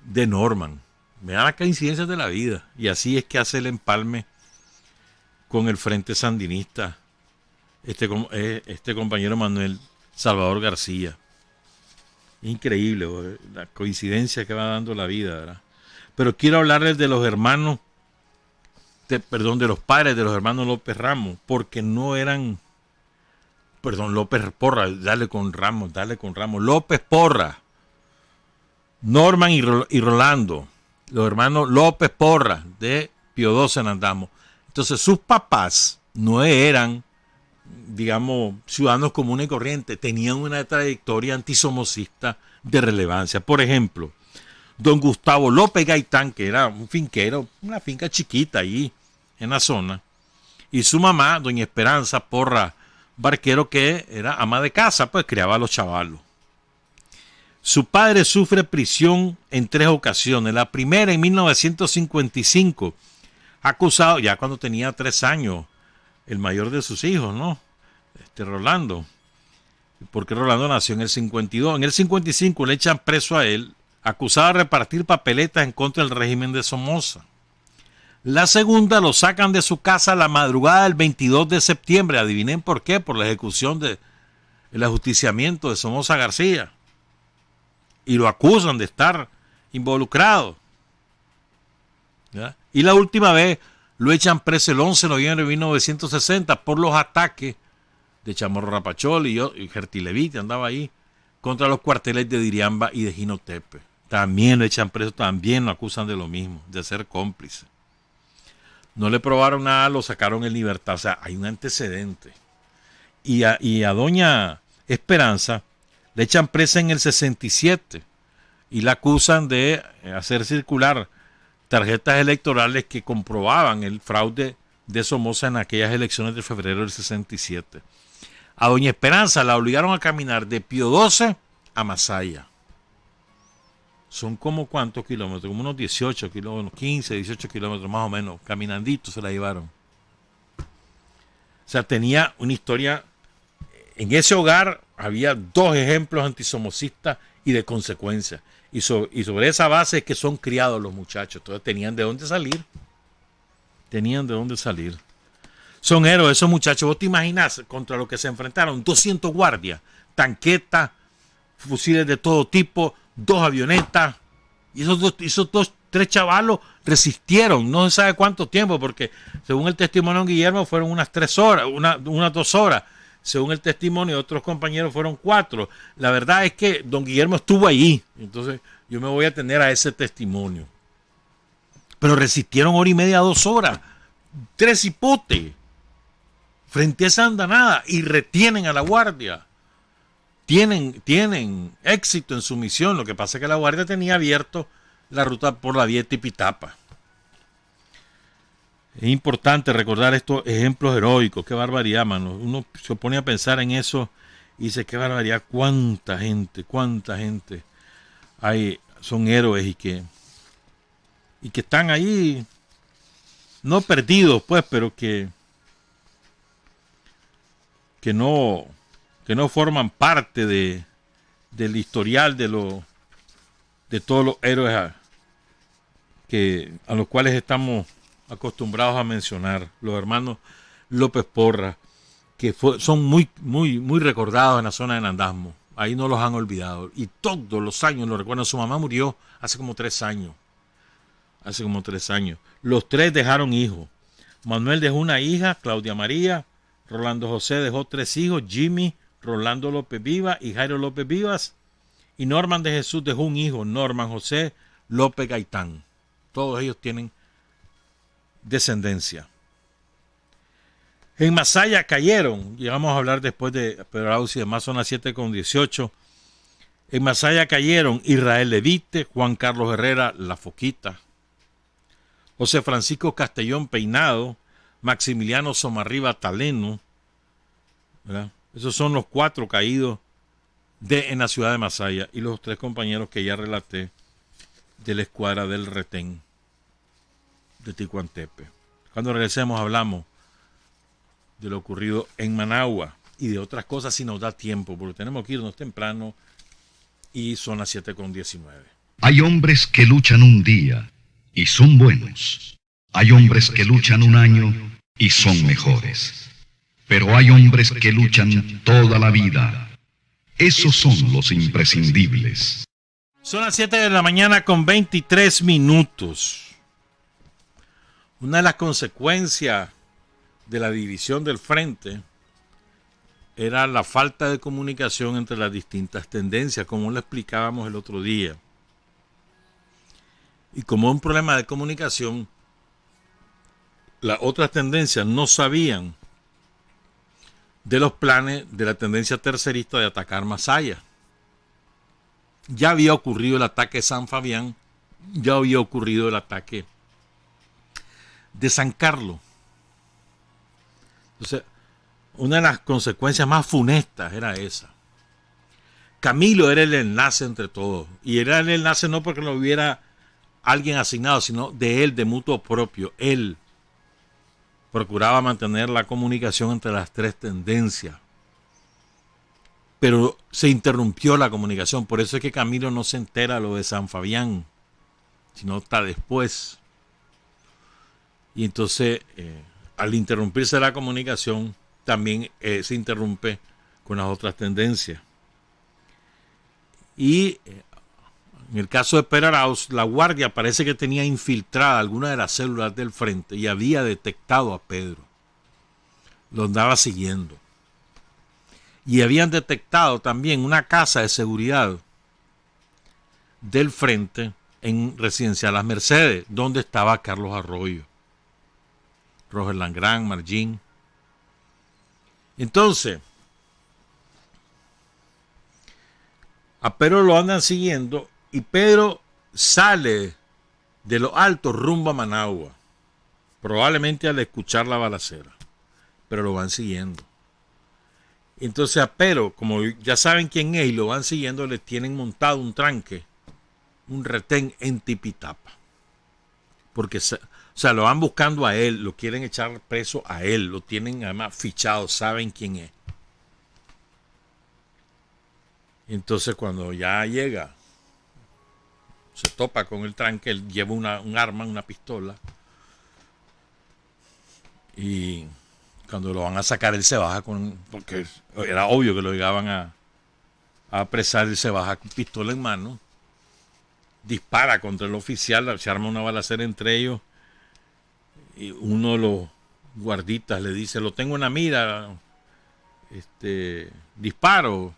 de Norman. Vean las coincidencias de la vida. Y así es que hace el empalme con el Frente Sandinista este compañero Manuel Salvador García. Increíble la coincidencia que va dando la vida, ¿verdad? Pero quiero hablarles de los hermanos, de los padres de los hermanos López Ramos, porque no eran... López Porra, dale con Ramos. López Porra, Norman y Rolando, los hermanos López Porra de Pío XII en Andamo. Entonces sus papás no eran digamos, ciudadanos comunes y corrientes, tenían una trayectoria antisomocista de relevancia. Por ejemplo, don Gustavo López Gaitán, que era un finquero, una finca chiquita ahí en la zona, y su mamá, doña Esperanza Porra Barquero, que era ama de casa, pues criaba a los chavalos. Su padre sufre prisión en 3 ocasiones. La primera en 1955, acusado ya cuando tenía 3 años, el mayor de sus hijos, ¿no? Rolando. Porque Rolando nació en el 52. En el 55 le echan preso a él, acusado de repartir papeletas en contra del régimen de Somoza. La segunda lo sacan de su casa la madrugada del 22 de septiembre. Adivinen por qué, por la ejecución el ajusticiamiento de Somoza García. Y lo acusan de estar involucrado. ¿Ya? Y la última vez lo echan preso el 11 de noviembre de 1960 por los ataques de Chamorro Rapachol y Gertilevite andaba ahí contra los cuarteles de Diriamba y de Jinotepe. También lo echan preso, también lo acusan de lo mismo, de ser cómplice. No le probaron nada, lo sacaron en libertad. O sea, hay un antecedente. Y a doña Esperanza le echan presa en el 67 y la acusan de hacer circular tarjetas electorales que comprobaban el fraude de Somoza en aquellas elecciones de febrero del 67. A doña Esperanza la obligaron a caminar de Pío 12 a Masaya. Son como ¿cuántos kilómetros? Como unos 18 kilómetros, 15, 18 kilómetros más o menos. Caminandito se la llevaron. O sea, tenía una historia. En ese hogar había 2 ejemplos antisomocistas y de consecuencia. Y sobre esa base es que son criados los muchachos. Entonces tenían de dónde salir. Tenían de dónde salir. Son héroes esos muchachos. Vos te imaginas contra lo que se enfrentaron. 200 guardias, tanquetas, fusiles de todo tipo, 2 avionetas. Y esos 3 chavalos resistieron. No se sabe cuánto tiempo, porque según el testimonio de Guillermo fueron unas 3 horas, unas 2 horas. Según el testimonio de otros compañeros fueron 4. La verdad es que don Guillermo estuvo allí. Entonces yo me voy a atener a ese testimonio. Pero resistieron 1 hora y media, 2 horas. 3 hipotes frente a esa andanada y retienen a la guardia. Tienen éxito en su misión. Lo que pasa es que la guardia tenía abierto la ruta por la vía Tipitapa. Es importante recordar estos ejemplos heroicos. Qué barbaridad, mano. Uno se pone a pensar en eso y dice, qué barbaridad, cuánta gente hay, son héroes y que están ahí, no perdidos, pues, pero que no forman parte del historial de todos los héroes a los cuales estamos acostumbrados a mencionar, los hermanos López Porras, que son muy recordados en la zona de Nandasmo. Ahí no los han olvidado. Y todos los años lo recuerdan. Su mamá murió hace como 3 años. Los 3 dejaron hijos. Manuel dejó una hija, Claudia María. Rolando José dejó 3 hijos, Jimmy, Rolando López Vivas y Jairo López Vivas. Y Norman de Jesús dejó un hijo, Norman José López Gaitán. Todos ellos tienen descendencia. En Masaya cayeron, llegamos a hablar después de Pedro Ausi, además son las 7:18. En Masaya cayeron Israel Levite, Juan Carlos Herrera, La Foquita, José Francisco Castellón Peinado, Maximiliano Somarriba Taleno, ¿verdad? Esos son los 4 caídos en la ciudad de Masaya y los 3 compañeros que ya relaté de la escuadra del retén de Ticuantepe. Cuando regresemos hablamos de lo ocurrido en Managua y de otras cosas si nos da tiempo, porque tenemos que irnos temprano y son las 7:19. Hay hombres que luchan un día y son buenos. Hay hombres que luchan un año y son mejores. Pero hay hombres que luchan toda la vida. Esos son los imprescindibles. Son las 7:23 a.m. Una de las consecuencias de la división del frente era la falta de comunicación entre las distintas tendencias, como lo explicábamos el otro día. Y como un problema de comunicación, las otras tendencias no sabían de los planes de la tendencia tercerista de atacar Masaya. Ya había ocurrido el ataque de San Fabián, ya había ocurrido el ataque de San Carlos. Entonces, una de las consecuencias más funestas era esa. Camilo era el enlace entre todos, y era el enlace no porque lo hubiera alguien asignado, sino de él, de mutuo propio. Él procuraba mantener la comunicación entre las tres tendencias, pero se interrumpió la comunicación. Por eso es que Camilo no se entera lo de San Fabián, sino hasta después. Y entonces, al interrumpirse la comunicación, también se interrumpe con las otras tendencias. Y en el caso de Pedro Arauz, la Guardia parece que tenía infiltrada alguna de las células del frente y había detectado a Pedro. Lo andaba siguiendo. Y habían detectado también una casa de seguridad del frente en Residencial Las Mercedes, donde estaba Carlos Arroyo, Roger Langrán, Margín. Entonces, a Pedro lo andan siguiendo y Pedro sale de los altos rumbo a Managua, probablemente al escuchar la balacera, pero lo van siguiendo. Entonces a Pedro, como ya saben quién es y lo van siguiendo, le tienen montado un tranque, un retén en Tipitapa, porque lo van buscando a él, lo quieren echar preso a él, lo tienen además fichado, saben quién es. Entonces cuando ya llega, se topa con el tranque, él lleva un arma, una pistola, y cuando lo van a sacar él se baja porque era obvio que lo llegaban a apresar, él se baja con pistola en mano, dispara contra el oficial, se arma una balacera entre ellos, y uno de los guarditas le dice, lo tengo en la mira, disparo.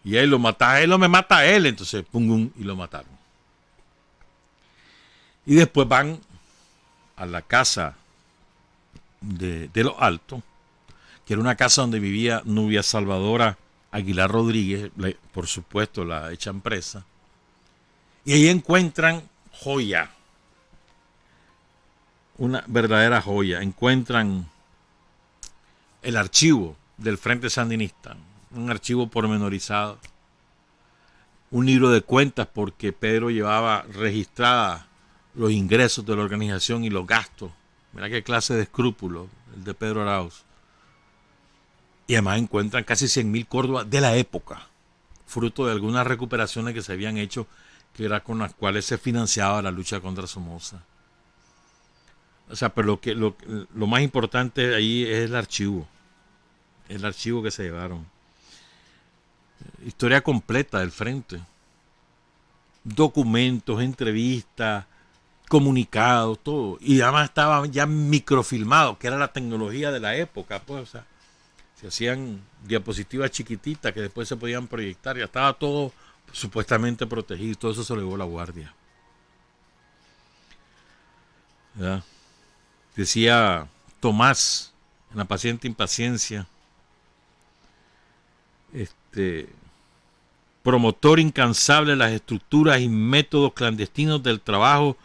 Y él lo mata a él o me mata a él. Entonces, pum, y lo mataron. Y después van a la casa de los Altos, que era una casa donde vivía Nubia Salvadora Aguilar Rodríguez, por supuesto la echan presa. Y ahí encuentran joya. Una verdadera joya. Encuentran el archivo del Frente Sandinista. Un archivo pormenorizado, un libro de cuentas, porque Pedro llevaba registradas los ingresos de la organización y los gastos. Mira qué clase de escrúpulo el de Pedro Arauz. Y además encuentran casi 100.000 córdobas de la época, fruto de algunas recuperaciones que se habían hecho, que era con las cuales se financiaba la lucha contra Somoza. O sea, pero lo más importante ahí es el archivo que se llevaron. Historia completa del frente, documentos, entrevistas, comunicados, todo, y además estaba ya microfilmado, que era la tecnología de la época, pues, o sea, se hacían diapositivas chiquititas que después se podían proyectar, ya estaba todo supuestamente protegido, todo eso se lo llevó la Guardia. ¿Ya? Decía Tomás en La paciente impaciencia, promotor incansable de las estructuras y métodos clandestinos del trabajo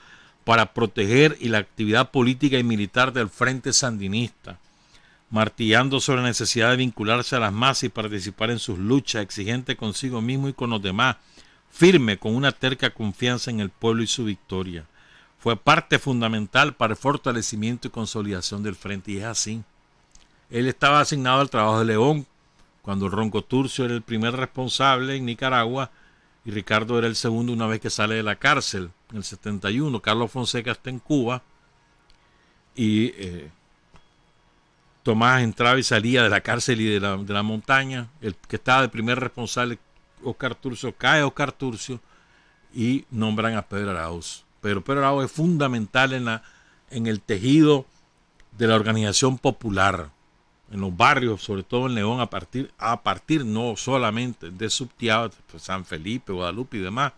para proteger y la actividad política y militar del Frente Sandinista, martillando sobre la necesidad de vincularse a las masas y participar en sus luchas, exigente consigo mismo y con los demás, firme con una terca confianza en el pueblo y su victoria. Fue parte fundamental para el fortalecimiento y consolidación del Frente, y es así. Él estaba asignado al trabajo de León, cuando Ronco Turcio era el primer responsable en Nicaragua y Ricardo era el segundo una vez que sale de la cárcel en el 71. Carlos Fonseca está en Cuba y Tomás entraba y salía de la cárcel y de la montaña. El que estaba de primer responsable, Oscar Turcio, cae Oscar Turcio y nombran a Pedro Arauz. Pero Pedro Arauz es fundamental en el tejido de la organización popular en los barrios, sobre todo en León, a partir no solamente de Subtiao, San Felipe, Guadalupe y demás,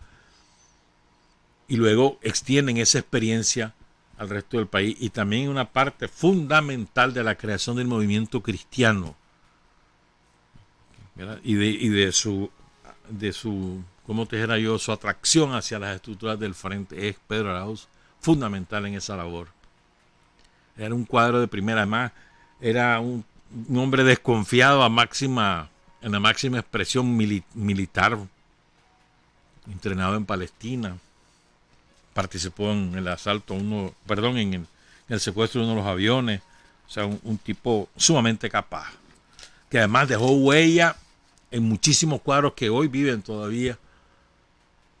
y luego extienden esa experiencia al resto del país, y también una parte fundamental de la creación del movimiento cristiano ¿verdad? Y de su, ¿cómo te dijera yo? Su atracción hacia las estructuras del frente es Pedro Arauz fundamental en esa labor. Era un cuadro de primera, además era un hombre desconfiado en la máxima expresión militar, entrenado en Palestina, participó en el asalto, en el secuestro de uno de los aviones, o sea, un tipo sumamente capaz, que además dejó huella en muchísimos cuadros que hoy viven todavía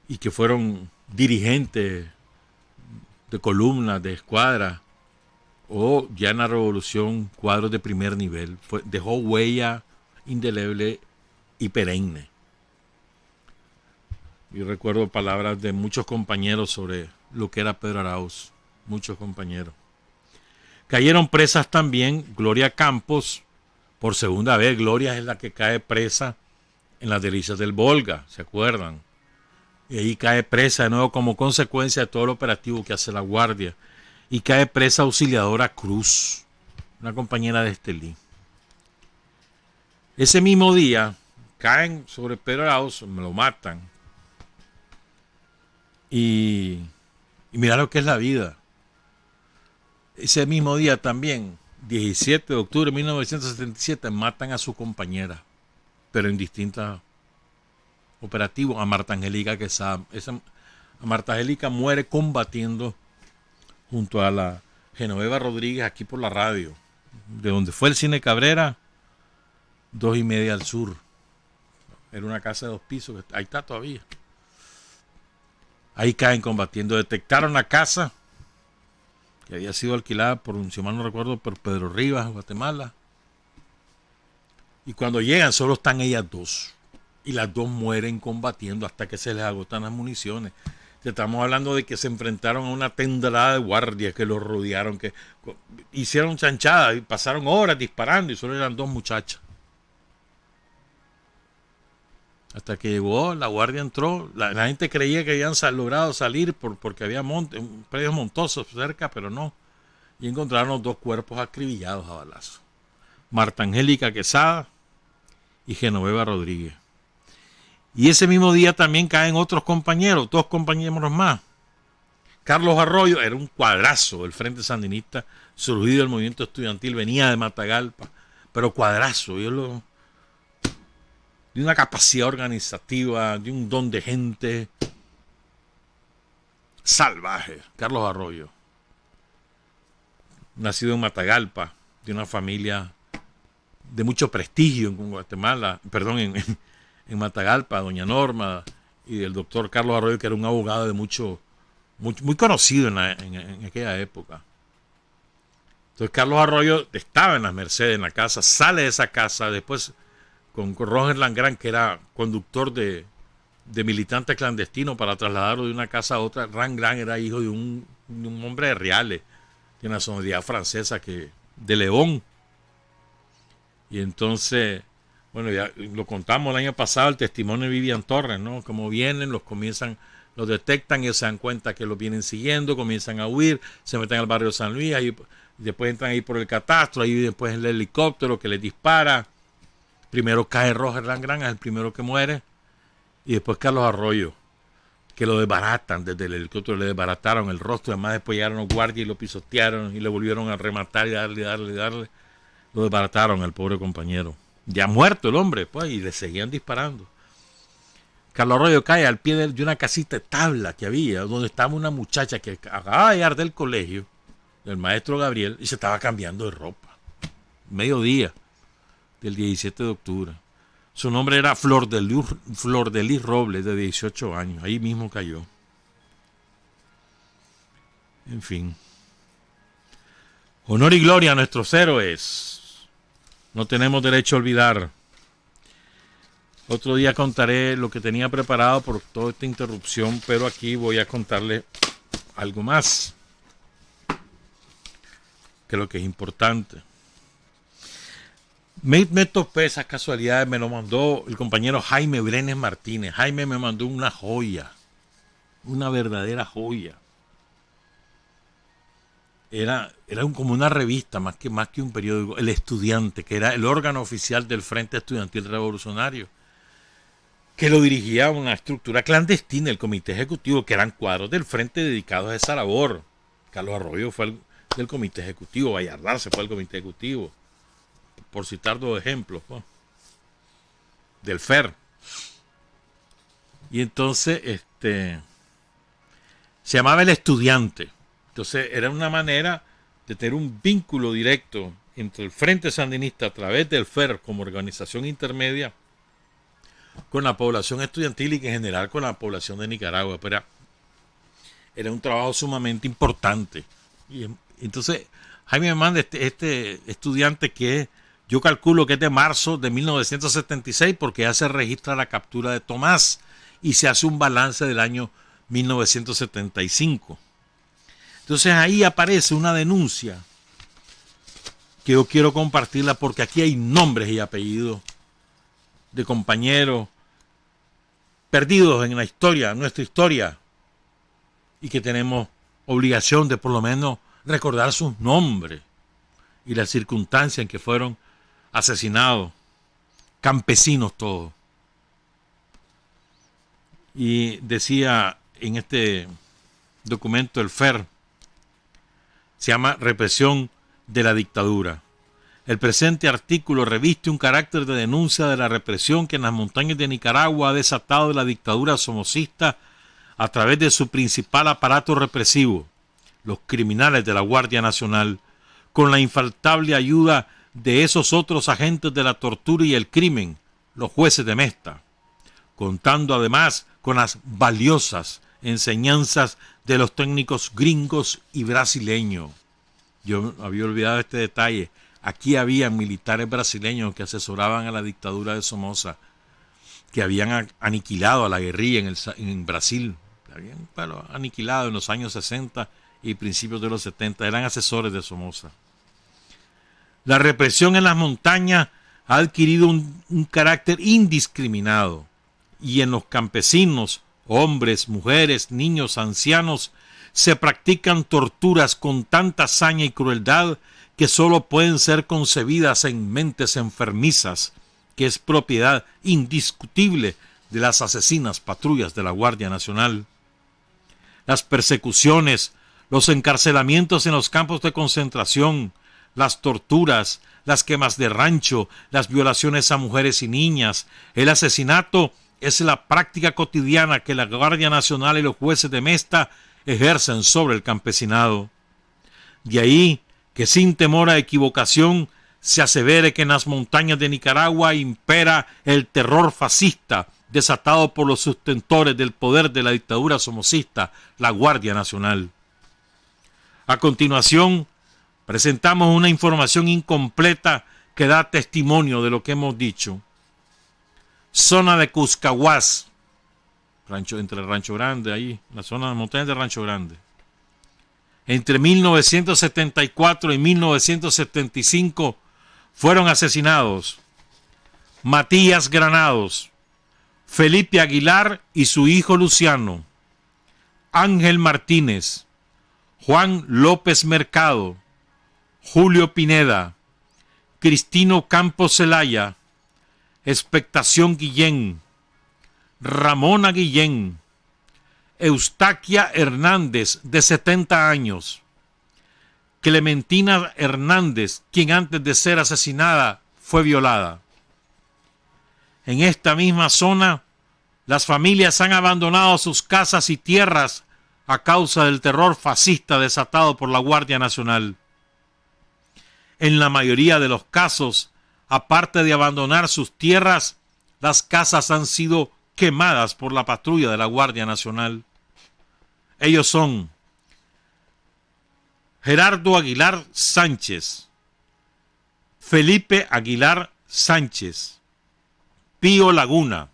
y que fueron dirigentes de columnas, de escuadras, o ya en la revolución cuadros de primer nivel. Dejó huella indeleble y perenne. Yo recuerdo palabras de muchos compañeros sobre lo que era Pedro Arauz, muchos compañeros. Cayeron presas también Gloria Campos, por segunda vez. Gloria es la que cae presa en las Delicias del Volga, ¿se acuerdan? Y ahí cae presa de nuevo como consecuencia de todo el operativo que hace la Guardia. Y cae presa Auxiliadora Cruz, una compañera de Estelí. Ese mismo día caen sobre Pedro Arauz, me lo matan. Y mira lo que es la vida. Ese mismo día también, 17 de octubre de 1977, matan a su compañera, pero en distintos operativos, a Marta Angélica Quesada. A Marta Angélica muere combatiendo junto a la Genoveva Rodríguez aquí por la radio, de donde fue el Cine Cabrera, 2:30 al sur. Era una casa de 2 pisos, ahí está todavía. Ahí caen combatiendo. Detectaron la casa que había sido alquilada por, si mal no recuerdo, por Pedro Rivas, Guatemala. Y cuando llegan solo están ellas dos. Y las dos mueren combatiendo hasta que se les agotan las municiones. Estamos hablando de que se enfrentaron a una tenderada de guardias que los rodearon, que hicieron chanchadas y pasaron horas disparando y solo eran 2 muchachas. Hasta que llegó, la guardia entró, la gente creía que habían logrado salir porque había predios montosos cerca, pero no. Y encontraron los 2 cuerpos acribillados a balazos. Marta Angélica Quesada y Genoveva Rodríguez. Y ese mismo día también caen otros compañeros, 2 compañeros más. Carlos Arroyo era un cuadrazo del Frente Sandinista, surgido del movimiento estudiantil, venía de Matagalpa, pero cuadrazo, de una capacidad organizativa, de un don de gente salvaje. Carlos Arroyo, nacido en Matagalpa, de una familia de mucho prestigio en Guatemala, perdón, en Matagalpa, doña Norma y el doctor Carlos Arroyo, que era un abogado de muy conocido en aquella época. Entonces Carlos Arroyo estaba en las Mercedes, en la casa, sale de esa casa después con Roger Langrán, que era conductor de militantes clandestinos para trasladarlo de una casa a otra. Langrán era hijo de un hombre de Reales, de nacionalidad francesa, de León. Y entonces, bueno, ya lo contamos el año pasado, el testimonio de Vivian Torres, ¿no? Como vienen, los detectan y se dan cuenta que los vienen siguiendo, comienzan a huir, se meten al barrio San Luis, ahí, después entran ahí por el catastro, ahí después el helicóptero que les dispara. Primero cae Roger Langrán, es el primero que muere, y después Carlos Arroyo, que lo desbaratan desde el helicóptero, le desbarataron el rostro, además después llegaron los guardias y lo pisotearon y le volvieron a rematar y darle. Lo desbarataron al pobre compañero. Ya muerto el hombre, pues, y le seguían disparando. Carlos Arroyo cae al pie de una casita de tabla que había, donde estaba una muchacha que acababa de llegar del colegio, del maestro Gabriel, y se estaba cambiando de ropa. Mediodía del 17 de octubre. Su nombre era Flor de Lis Robles, de 18 años. Ahí mismo cayó. En fin. Honor y gloria a nuestros héroes. No tenemos derecho a olvidar. Otro día contaré lo que tenía preparado por toda esta interrupción, pero aquí voy a contarle algo más, que es lo que es importante. Me topé esas casualidades, me lo mandó el compañero Jaime Brenes Martínez. Jaime me mandó una joya, una verdadera joya. como una revista, más que un periódico. El Estudiante, que era el órgano oficial del Frente Estudiantil Revolucionario, que lo dirigía una estructura clandestina, el Comité Ejecutivo, que eran cuadros del Frente dedicados a esa labor. Carlos Arroyo fue del Comité Ejecutivo, Vallardarse fue el Comité Ejecutivo, por citar dos ejemplos, pues, del FER. Y entonces se llamaba El Estudiante. Entonces era una manera de tener un vínculo directo entre el Frente Sandinista a través del FER como organización intermedia con la población estudiantil y que en general con la población de Nicaragua. Pero era un trabajo sumamente importante. Y entonces Jaime me manda este estudiante que yo calculo que es de marzo de 1976 porque ya se registra la captura de Tomás y se hace un balance del año 1975. Entonces ahí aparece una denuncia que yo quiero compartirla porque aquí hay nombres y apellidos de compañeros perdidos en la historia, nuestra historia, y que tenemos obligación de por lo menos recordar sus nombres y las circunstancias en que fueron asesinados, campesinos todos. Y decía en este documento el FER, se llama Represión de la Dictadura. El presente artículo reviste un carácter de denuncia de la represión que en las montañas de Nicaragua ha desatado la dictadura somocista a través de su principal aparato represivo, los criminales de la Guardia Nacional, con la infaltable ayuda de esos otros agentes de la tortura y el crimen, los jueces de Mesta, contando además con las valiosas enseñanzas de los técnicos gringos y brasileños. Yo había olvidado este detalle. Aquí había militares brasileños que asesoraban a la dictadura de Somoza, que habían aniquilado a la guerrilla en Brasil. La habían aniquilado en los años 60 y principios de los 70. Eran asesores de Somoza. La represión en las montañas ha adquirido un carácter indiscriminado. Y en los campesinos, hombres, mujeres, niños, ancianos, se practican torturas con tanta hazaña y crueldad que sólo pueden ser concebidas en mentes enfermizas, que es propiedad indiscutible de las asesinas patrullas de la Guardia Nacional. Las persecuciones, los encarcelamientos en los campos de concentración, las torturas, las quemas de rancho, las violaciones a mujeres y niñas, el asesinato es la práctica cotidiana que la Guardia Nacional y los jueces de Mesta ejercen sobre el campesinado. De ahí que sin temor a equivocación se asevere que en las montañas de Nicaragua impera el terror fascista desatado por los sustentores del poder de la dictadura somocista, la Guardia Nacional. A continuación, presentamos una información incompleta que da testimonio de lo que hemos dicho. Zona de Cuscahuás, entre el Rancho Grande, ahí, la zona de montañas de Rancho Grande. Entre 1974 y 1975 fueron asesinados Matías Granados, Felipe Aguilar y su hijo Luciano, Ángel Martínez, Juan López Mercado, Julio Pineda, Cristino Campos Zelaya, Expectación Guillén, Ramona Guillén, Eustaquia Hernández, de 70 años, Clementina Hernández, quien antes de ser asesinada fue violada. En esta misma zona, las familias han abandonado sus casas y tierras a causa del terror fascista desatado por la Guardia Nacional. En la mayoría de los casos, aparte de abandonar sus tierras, las casas han sido quemadas por la patrulla de la Guardia Nacional. Ellos son Gerardo Aguilar Sánchez, Felipe Aguilar Sánchez, Pío Laguna,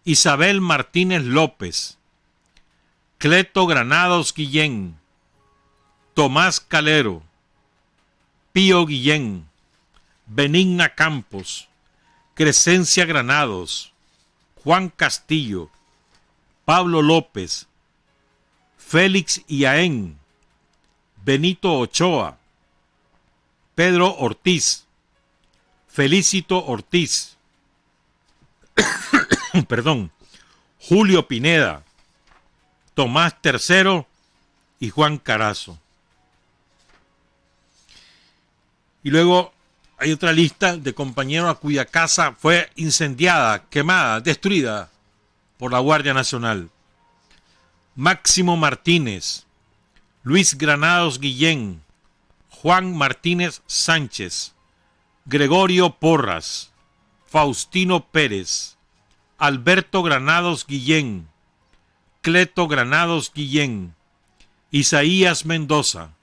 Isabel Martínez López, Cleto Granados Guillén, Tomás Calero, Pío Guillén, Benigna Campos, Crescencia Granados, Juan Castillo, Pablo López, Félix Iaén, Benito Ochoa, Pedro Ortiz, Felicito Ortiz, perdón, Julio Pineda, Tomás III y Juan Carazo. Y luego hay otra lista de compañeros a cuya casa fue incendiada, quemada, destruida por la Guardia Nacional. Máximo Martínez, Luis Granados Guillén, Juan Martínez Sánchez, Gregorio Porras, Faustino Pérez, Alberto Granados Guillén, Cleto Granados Guillén, Isaías Mendoza,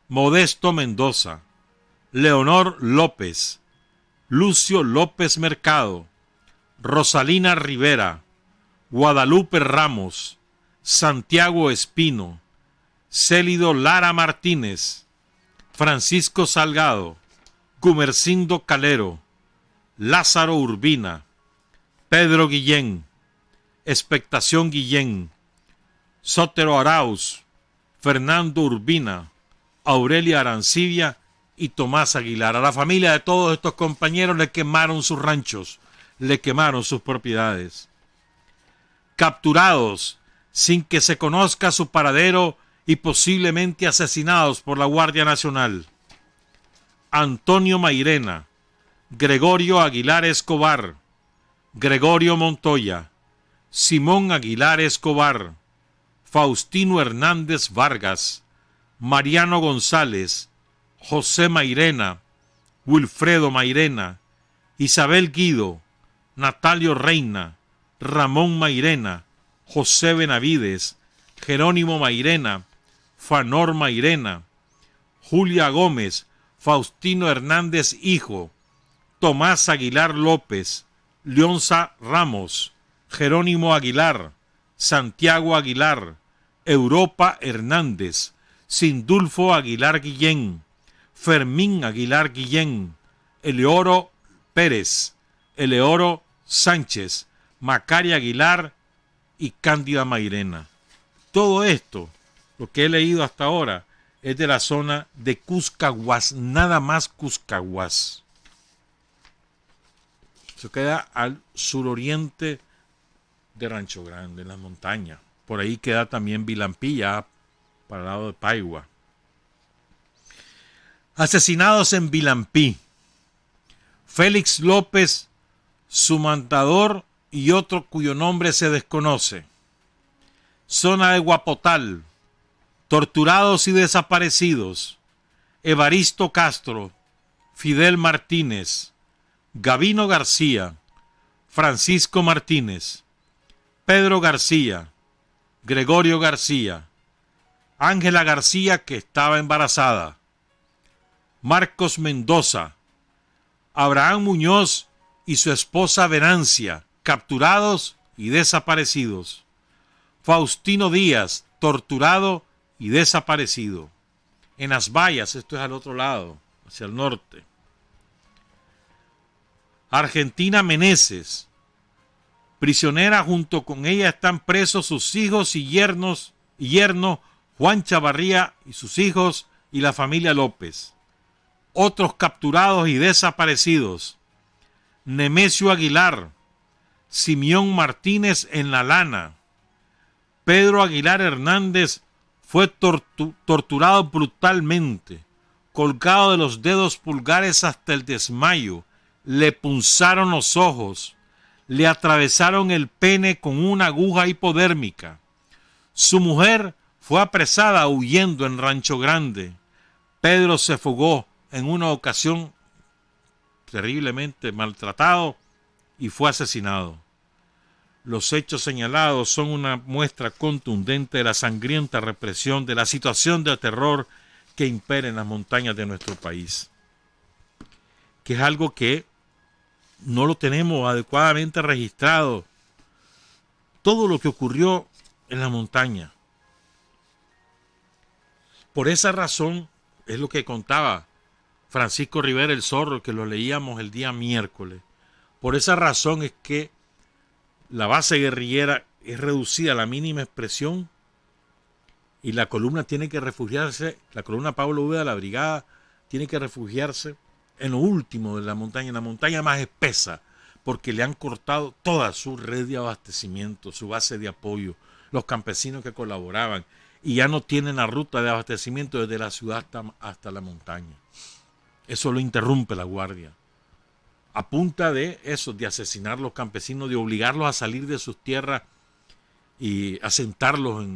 Modesto Mendoza, Leonor López, Lucio López Mercado, Rosalina Rivera, Guadalupe Ramos, Santiago Espino, Célido Lara Martínez, Francisco Salgado, Gumercindo Calero, Lázaro Urbina, Pedro Guillén, Expectación Guillén, Sotero Arauz, Fernando Urbina, Aurelia Arancibia y Tomás Aguilar. A la familia de todos estos compañeros le quemaron sus ranchos, le quemaron sus propiedades. Capturados sin que se conozca su paradero y posiblemente asesinados por la Guardia Nacional. Antonio Mairena, Gregorio Aguilar Escobar, Gregorio Montoya, Simón Aguilar Escobar, Faustino Hernández Vargas, Mariano González, José Mairena, Wilfredo Mairena, Isabel Guido, Natalio Reina, Ramón Mairena, José Benavides, Jerónimo Mairena, Fanor Mairena, Julia Gómez, Faustino Hernández Hijo, Tomás Aguilar López, Leonza Ramos, Jerónimo Aguilar, Santiago Aguilar, Europa Hernández, Sindulfo Aguilar Guillén, Fermín Aguilar Guillén, Eleoro Pérez, Eleoro Sánchez, Macaria Aguilar y Cándida Mairena. Todo esto, lo que he leído hasta ahora, es de la zona de Cuscahuas, nada más Cuscahuas. Se queda al suroriente de Rancho Grande, en las montañas. Por ahí queda también Vilampilla, para el lado de Paigua. Asesinados en Vilampí: Félix López, su mandador y otro cuyo nombre se desconoce. Zona de Guapotal: torturados y desaparecidos: Evaristo Castro, Fidel Martínez, Gavino García, Francisco Martínez, Pedro García, Gregorio García, Ángela García, que estaba embarazada, Marcos Mendoza, Abraham Muñoz y su esposa Venancia, capturados y desaparecidos. Faustino Díaz, torturado y desaparecido. En Azbayas, esto es al otro lado, hacia el norte. Argentina Meneses, prisionera, junto con ella están presos sus hijos y yerno Juan Chavarría y sus hijos y la familia López. Otros capturados y desaparecidos: Nemesio Aguilar, Simeón Martínez en La Lana. Pedro Aguilar Hernández fue torturado brutalmente, colgado de los dedos pulgares hasta el desmayo. Le punzaron los ojos, le atravesaron el pene con una aguja hipodérmica. Su mujer fue apresada huyendo en Rancho Grande. Pedro se fugó en una ocasión terriblemente maltratado y fue asesinado. Los hechos señalados son una muestra contundente de la sangrienta represión, de la situación de terror que impera en las montañas de nuestro país, que es algo que no lo tenemos adecuadamente registrado. Todo lo que ocurrió en la montaña. Por esa razón es lo que contaba Francisco Rivera el Zorro, que lo leíamos el día miércoles. Por esa razón es que la base guerrillera es reducida a la mínima expresión Y la columna tiene que refugiarse, la columna Pablo Úbeda, la brigada, tiene que refugiarse en lo último de la montaña más espesa, porque le han cortado toda su red de abastecimiento, su base de apoyo, los campesinos que colaboraban, y ya no tienen la ruta de abastecimiento desde la ciudad hasta la montaña. Eso lo interrumpe la Guardia. A punta de eso, de asesinar a los campesinos, de obligarlos a salir de sus tierras y asentarlos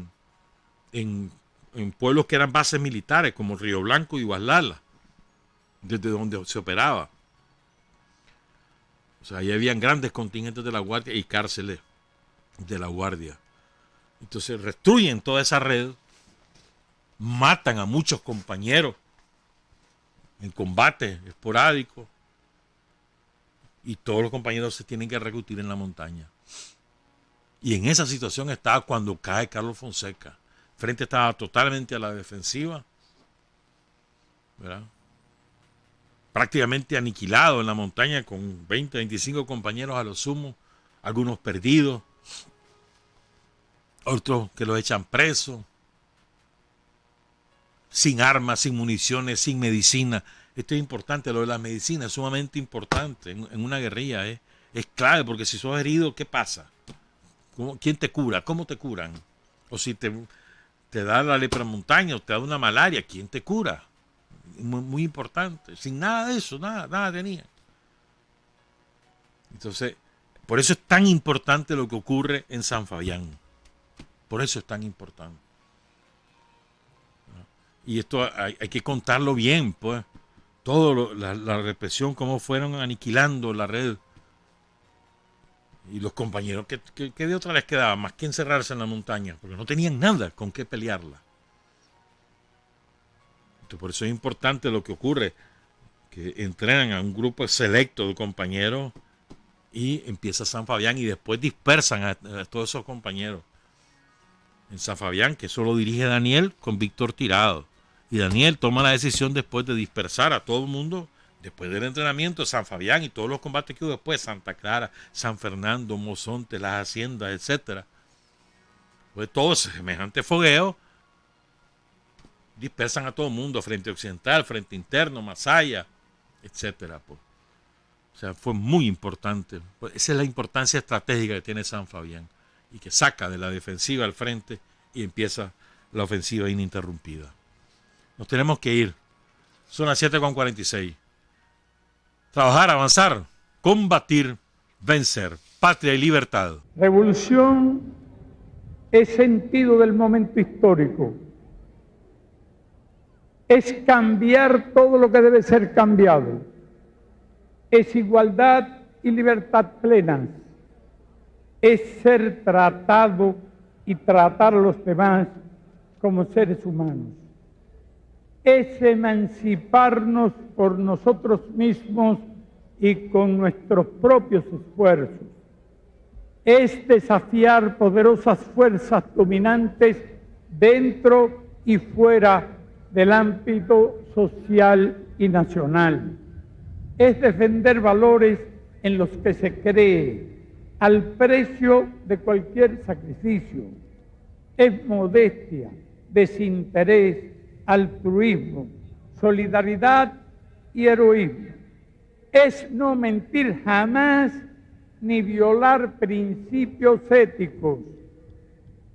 en pueblos que eran bases militares, como Río Blanco y Guaslala, desde donde se operaba. O sea, ahí habían grandes contingentes de la Guardia y cárceles de la Guardia. Entonces destruyen toda esa red, matan a muchos compañeros en combates esporádicos, y todos los compañeros se tienen que reclutar en la montaña. Y en esa situación estaba cuando cae Carlos Fonseca. El frente estaba totalmente a la defensiva, ¿verdad? Prácticamente aniquilado en la montaña, con 20, 25 compañeros a lo sumo, algunos perdidos, otros que los echan presos, sin armas, sin municiones, sin medicina. Esto es importante, lo de la medicina es sumamente importante en una guerrilla, es clave, porque si sos herido, ¿qué pasa? ¿Quién te cura? ¿Cómo te curan? O si te da la lepramontaña o te da una malaria, ¿quién te cura? Muy, muy importante. Sin nada de eso, nada tenía. Entonces, por eso es tan importante lo que ocurre en San Fabián. Por eso es tan importante. Y esto hay que contarlo bien, pues. Todo la represión, cómo fueron aniquilando la red. Y los compañeros, que de otra les quedaba más que encerrarse en la montaña, porque no tenían nada con qué pelearla. Entonces, por eso es importante lo que ocurre, que entrenan a un grupo selecto de compañeros y empieza San Fabián y después dispersan a todos esos compañeros. En San Fabián, que eso lo dirige Daniel con Víctor Tirado. Y Daniel toma la decisión después de dispersar a todo el mundo, después del entrenamiento de San Fabián y todos los combates que hubo después, Santa Clara, San Fernando, Mozonte, las haciendas, etc. Pues todo ese semejante fogueo, dispersan a todo el mundo, frente occidental, frente interno, Masaya, etc. Pues. O sea, fue muy importante. Pues esa es la importancia estratégica que tiene San Fabián y que saca de la defensiva al frente y empieza la ofensiva ininterrumpida. Nos tenemos que ir. Son las 7:46. Trabajar, avanzar, combatir, vencer. Patria y libertad. Revolución es sentido del momento histórico. Es cambiar todo lo que debe ser cambiado. Es igualdad y libertad plenas. Es ser tratado y tratar a los demás como seres humanos. Es emanciparnos por nosotros mismos y con nuestros propios esfuerzos. Es desafiar poderosas fuerzas dominantes dentro y fuera del ámbito social y nacional. Es defender valores en los que se cree, al precio de cualquier sacrificio. Es modestia, desinterés, altruismo, solidaridad y heroísmo. Es no mentir jamás ni violar principios éticos.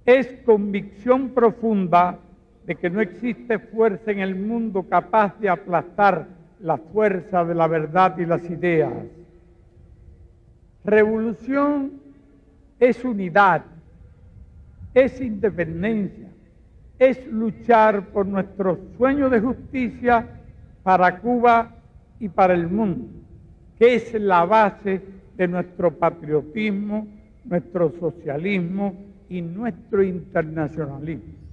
Es convicción profunda de que no existe fuerza en el mundo capaz de aplastar la fuerza de la verdad y las ideas. Revolución es unidad, es independencia, es luchar por nuestro sueño de justicia para Cuba y para el mundo, que es la base de nuestro patriotismo, nuestro socialismo y nuestro internacionalismo.